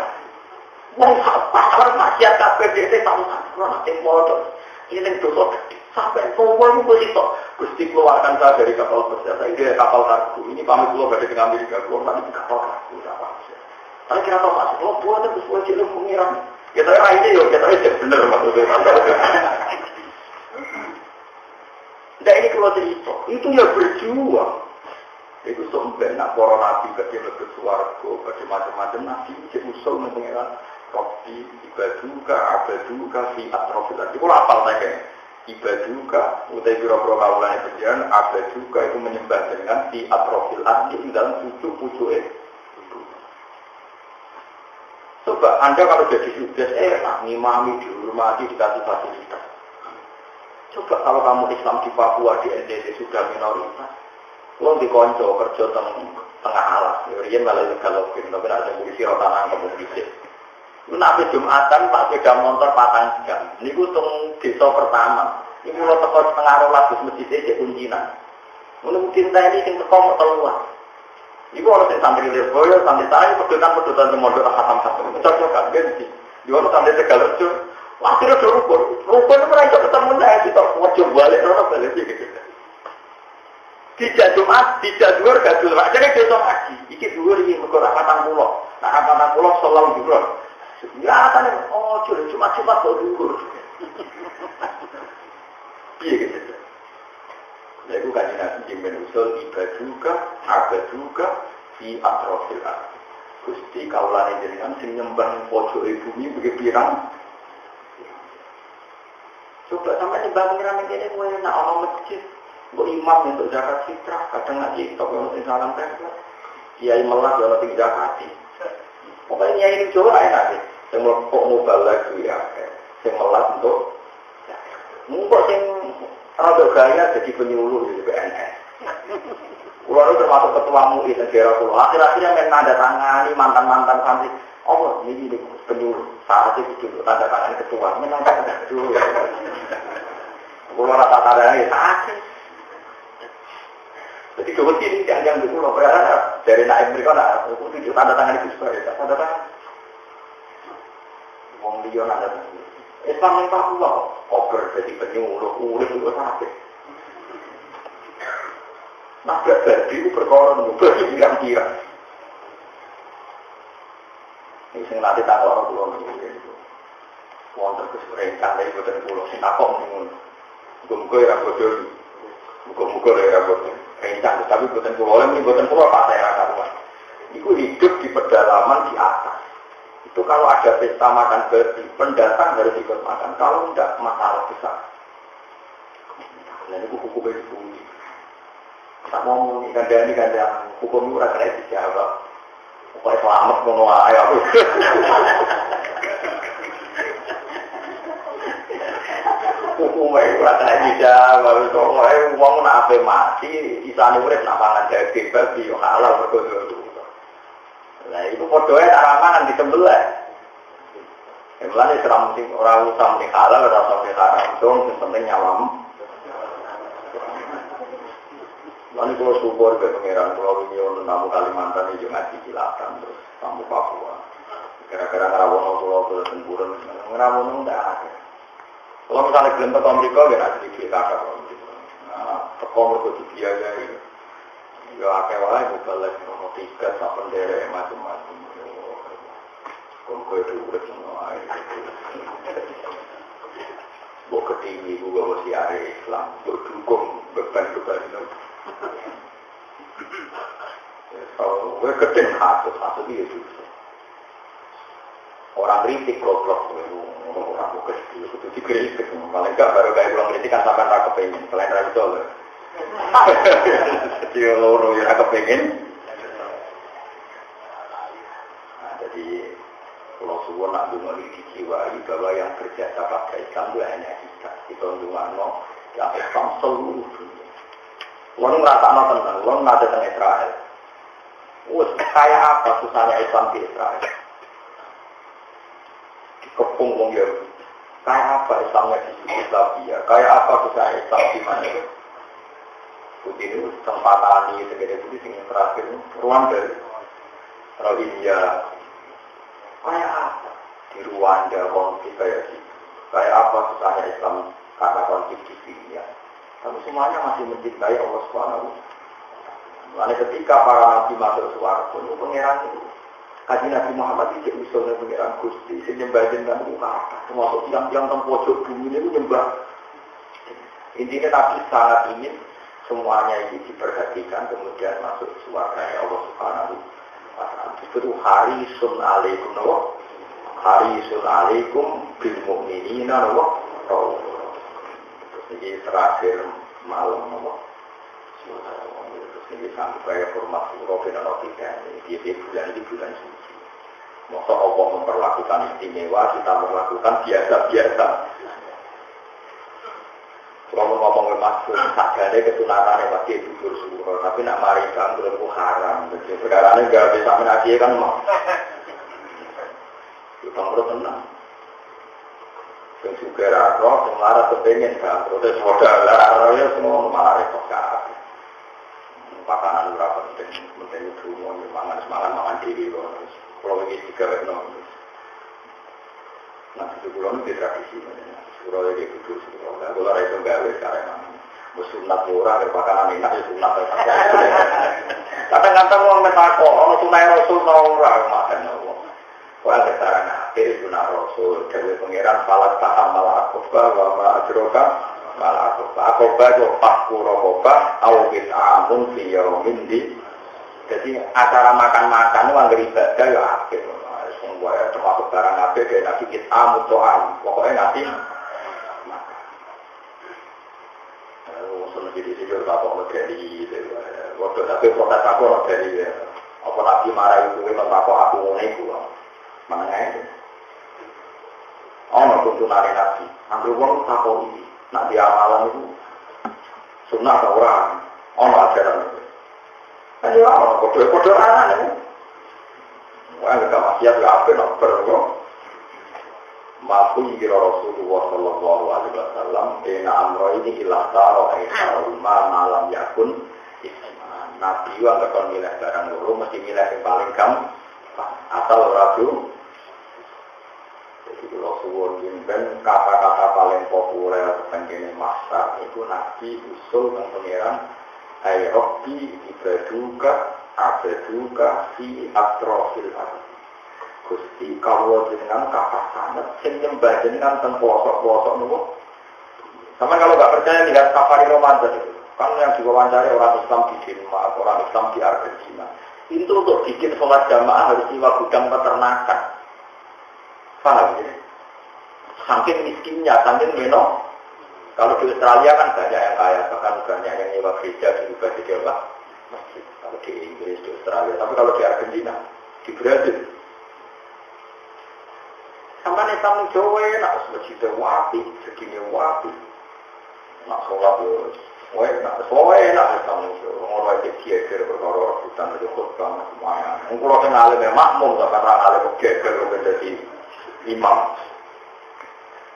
Wong pasar maksiat kabeh dhewe tahu-tahu ning motor. Ini dosa sampai semua itu begitu. Gusti keluarkan saya dari kapal pesiar. Saya dari kapal kargo. Ini pamit keluar dari Amerika. Keluar tadi di kapal kargo. Tapi kira tahu masih kalau buatnya sesuai jenis pengiran. Kita ini yuk, kita ini benar maksudnya. Nah ini kalau cerita, itu ya berjuang. Itu sampai nak para nabi kerja lebih suarga, kerja macam-macam nabi usul mengenai Rabbi ibaduka abaduka fi atrofil ardi. Kalau apal saya ibaduka utai biro-biro kaulannya berjalan abaduka itu menyembah dengan fi atrofil ardi dalam pucuk-pucuk Coba Anda kalau jadi sukses enak ngimami dihormati dikasih fasilitas. Coba kalau kamu Islam di Papua di NTT sudah minoritas. Lo dikonco kerja tengah alas, ya malah digalokin, tapi ada polisi rotanan ke polisi. Lu nabi Jumatan Pak sepeda motor patang jam. Ini gue teng desa pertama. Ini pulau teko setengah rolas di masjid di kuncinan. Menunggu cinta ini sing teko mau keluar. Ibu orang yang santri Lirboyo, santri saya, pedutan di modal khatam-khatam. Cocok ganti. Di orang santri Tegalerjo. Wah, kira rukun. Rukun itu mereka ketemu saya. Kita wajib balik, orang balik gitu. Tidak Jumat, tidak duhur, gak duhur. Jadi besok haji. Iki duhur ini berkurang angkatan pulau. Nah, angkatan pulau selalu duhur. Ya, katanya, oh, Jumat baru duhur. Iya gitu. Ya, itu kan Nabi Jimin usul ibaduka, abaduka, fi atrofil ardi. Gusti kaulan jenengan sing nyembah pojok bumi begitu pirang. Coba sampai nyembah pengiran ini kowe nak ana masjid, mbok imam untuk zakat fitrah, kadang ngaji tok ono sing salam tempel. Kiai melas ono sing zakati. Pokoknya kiai ini Jawa enak sih. Sing kok mobile lagi ya. Sing melas untuk mungko sing rada gaya jadi penyuluh di PNS. Kulo itu termasuk ketua MUI negara kulo. Akhir-akhirnya main tanda tangani mantan-mantan santri. Oh, ini penyuluh. Saat itu tanda tangan ketua. Memang tanda dulu. Kulo rata tandanya sakit. Jadi kebetulan ini jangan di kulo. Karena dari naik mereka nak itu tanda tangan itu sebagai tanda tangan. Wong liya nada. Islam yang Papua, koper jadi penyuluh, urip itu sakit. Nah, berarti itu berkoron, berarti pirang-pirang. Ini yang nanti tak orang pulau itu. wonten kesurekan dari boten kula sing takok ngono. Muga-muga ya bodoh. Muga-muga ya bodoh. Rencana tapi boten kula ini boten kula pasai ra karuan. Iku hidup di pedalaman di atas. Itu kalau ada pesta makan babi, pendatang harus ikut makan. Kalau enggak masalah besar. Nah itu hukum itu. Tak mau ngomong ganda hukum itu rasa kayak dijawab. Pokoknya selamat ngono ae aku. Hukum itu rasa kayak dijawab. Pokoknya uang nak ape mati, isane urip nak pangan daging babi yo halal berkodo. Nah itu podoe araman disembelih. Mulane seram sing ora usah muni halal ora usah haram, dong sing penting nyawamu. Lalu kalau syukur ke pengiran Pulau Union, tamu Kalimantan itu ngaji Cilatan terus tamu Papua. Gara-gara ngerawono Pulau Tempurun, ngerawono tidak ada. Kalau misalnya belum ke Amerika, ya nanti di kakak. Nah, tekom berkutu biaya itu. Ya akhirnya itu balik nomor 3, sapen derek macam-macam. Kau itu udah semua. Bok ketinggi juga masih ada Islam. Bok dukung beban-beban itu. Kalau gue keting hasut dia juga. Orang kritik goblok, orang bukan itu dikritik. Paling enggak baru kayak pulang kritik kan sampai tak kepengen. Selain dari itu loh. Jadi loro yang kepengen. Nah, jadi kalau suwon nak dungo dijiwai bahwa yang berjasa pada Islam itu hanya kita. Kita dungo yang Islam seluruh dunia. Lo ngerasa tentang, lo ngerasa tentang Israel. Kayak apa susahnya Islam di Israel? Dikepung wong Yahudi. Kayak apa Islamnya di Yugoslavia? Kayak apa susahnya Islam di mana? Putin itu sempatani segede putih yang terakhir Rwanda, Rohingya. Kayak apa di Rwanda konflik kayak gitu? Kayak apa susahnya Islam karena konflik di Syria? Tapi semuanya masih mencintai Allah Subhanahu. Lalu ketika para nabi masuk surga, itu pangeran itu, kaji Nabi Muhammad itu usulnya pangeran Gusti, nyembah jenengan itu kata, termasuk yang pojok bumi itu nyembah. Intinya Nabi sangat ingin semuanya ini diperhatikan, kemudian masuk surga Allah Subhanahu. Itu harisun alaikum, harisun alaikum bil mu'minina, ini terakhir malam terus ini sampai hormat Robin Robikan di bulan suci. Masa Allah memperlakukan istimewa, kita memperlakukan biasa-biasa. Kalau ngomong maksud sakane kesunatannya pasti jujur suruh, tapi nak mari bang belum haram. Jadi saudaranya nggak bisa menagih kan mau. Kita perlu tenang. Yang juga roh, yang marah kepengen kan, protes modal lah, ya semua malah repot kan. Pakanan berapa penting itu mau mangan diri loh. Kalau begini juga no. Nah itu bulan itu tradisi, surau itu betul surau. Kalau ada itu gawe sekarang, bersunat orang berpakanan enak itu sunat. Kadang-kadang orang metako, orang sunai rasul orang makan orang. Wah sekarang akhir sunah rasul dari pangeran falas tahamal akobah wama ajroka malah akobah itu pakku rokobah awis amun fiyomin di. Jadi acara makan-makan itu anggar ibadah ya akhir. Semua termasuk barang akhir dari nabi kita amun to'am. Pokoknya nanti makan. Lalu jadi sejauh takut dari waktu tapi protes aku dari apa nabi marah itu memang takut aku ngunik mana itu? Oh, nak tuntunan nabi. Ambil uang takut ini. Nak di amalan itu sunnah atau orang. Oh, nak ajaran itu. Kan ya orang kode anak itu. Wah, kita masih ada apa nak berko? Mafu kira Rasulullah Sallallahu Alaihi Wasallam. Ina amro ini ilah taro rumah malam yakun. Nabi juga nggak milih barang dulu, mesti milih yang paling gampang. Asal ragu. Jadi kalau suwon jimben kata-kata paling populer tentang masak itu Nabi usul dan pengiran Ayrobi ibaduka abaduka fi atrofil ardi. Gusti kawula jenengan kathah sanget sing nyembah jenengan teng pelosok-pelosok niku. Sama kalau nggak percaya lihat safari Ramadan itu. Kan yang diwawancari orang Islam di Denmark, orang Islam di Argentina. Itu untuk bikin sholat jamaah harus nyewa gudang peternakan. Paham ya? Saking miskinnya, saking meno. Kalau di Australia kan banyak yang kaya, bahkan banyak yang nyewa gereja juga di Jawa. Masjid. Kalau di Inggris, di Australia. Tapi kalau di Argentina, di Brazil. Sama nih tamu Jawa nak masjidnya wapi, segini wapi. Nak sholat yo. Nak tamu Jawa. Orang itu geger perkara rebutan itu khutbah semuanya. Kalau kita ngalim makmum, tak pernah ngalim geger menjadi imam.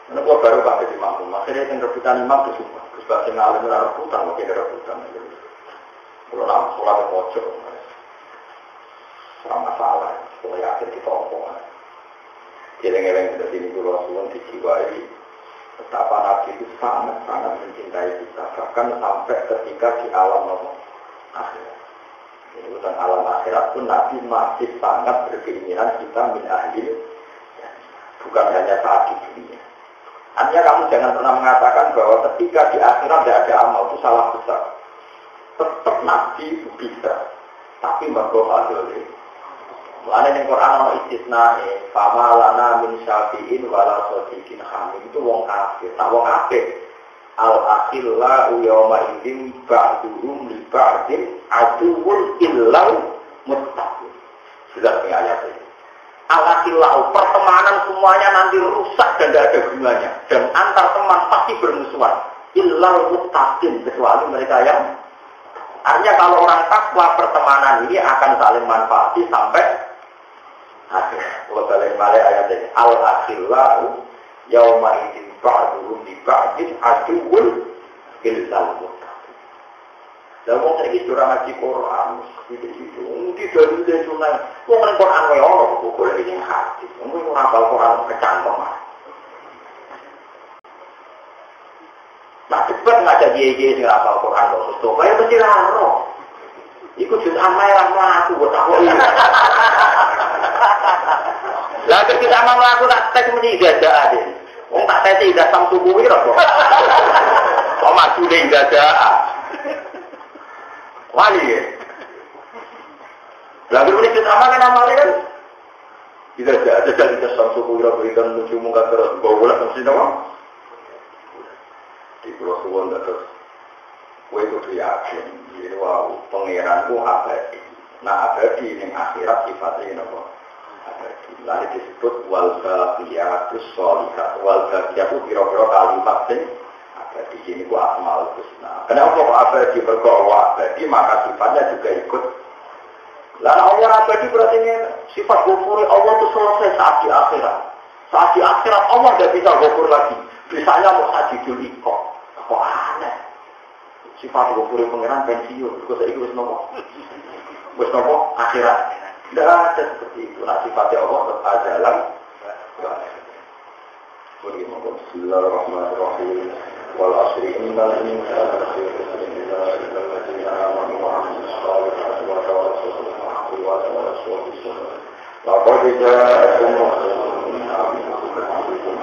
Ini kalau baru pakai di makmum, akhirnya yang rebutan imam itu semua. Sebab yang ngalim rebutan, mungkin rebutan. Kalau nak sholat yang pojok, sama masalah. Kalau yakin kita omongan. Jeleng-jeleng sudah sini dulu Rasulullah dijiwai. Betapa Nabi itu sangat-sangat mencintai kita. Bahkan sampai ketika di alam akhirat. Jadi tentang alam akhirat pun Nabi masih sangat berkeinginan kita min ahli. Bukan hanya saat di dunia. Hanya kamu jangan pernah mengatakan bahwa ketika di akhirat tidak ada amal itu salah besar. Tetap Nabi itu bisa. Tapi berdoa dulu. Lain yang Quran ada istisna, fama lana min syafi'in wala sodikin hamid itu wong kafir. Nah wong kafir al-akhillahu yawma idin ba'duhum li ba'din aduwun illau muttaqin. Sudah punya ayat ini. Al-akhillahu, pertemanan semuanya nanti rusak dan tidak ada gunanya. Dan antar teman pasti bermusuhan. Illau muttaqin, kecuali mereka yang artinya kalau orang takwa pertemanan ini akan saling manfaati sampai akhir. Kalau balik balik ayat ini al-akhillahu yauma idin ba'duhum li ba'din aduwwun illal muttaqin. Lah wong saiki ora ngaji Quran, gitu-gitu. Mesti dari sunah. Wong nang Quran wae ora kok boleh ning hati. Wong ora hafal Quran kecangkem. Nah, cepat ngajak dia sing hafal Quran kok terus wae mesti laro. Iku jus amai ra mlaku kok tak. Lah ketika amal aku tak tes meni ijazah deh. Wong tak tes ijazah samsu kuwi ra kok. Kok maju ning ijazah. Wali ya. Lah kuwi nek amal kan amal kan. Ijazah kita samsu kuwi ra berikan menuju muka terus bawa mesti nama. Di pulau Suwon terus. Kowe kudu yakin bahwa pangeranku abadi. Nah abadi ning akhirat sifatnya napa? Lalu disebut wal-baqiyatus sholihat. Wal-baqiyatu kira-kira kalimat sing ada di sini ku asmaul husna. Kenapa kok abadi berkoro abadi maka sifatnya juga ikut. Lalu Allah abadi berarti sifat ghafur Allah itu selesai saat di akhirat. Saat di akhirat Allah tidak bisa ghafur lagi. Bisanya mau sajidul iqaq. Kok aneh. Sifat ghafur pangeran pensiun. Terus saya wis nopo. Wis nopo akhirat. Tidak ada seperti itu. Nah, sifatnya Allah tetap ajalan. Bismillahirrahmanirrahim. Wal asri innal insana lafi khusr illa alladziina aamanu wa 'amilus shalihati wa tawassaw bil haqqi wa tawassaw bis sabr. Laqad jaa'akum rasulun min anfusikum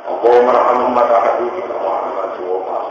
Allahumma arham ummata hadithika wa rahmatuhu wa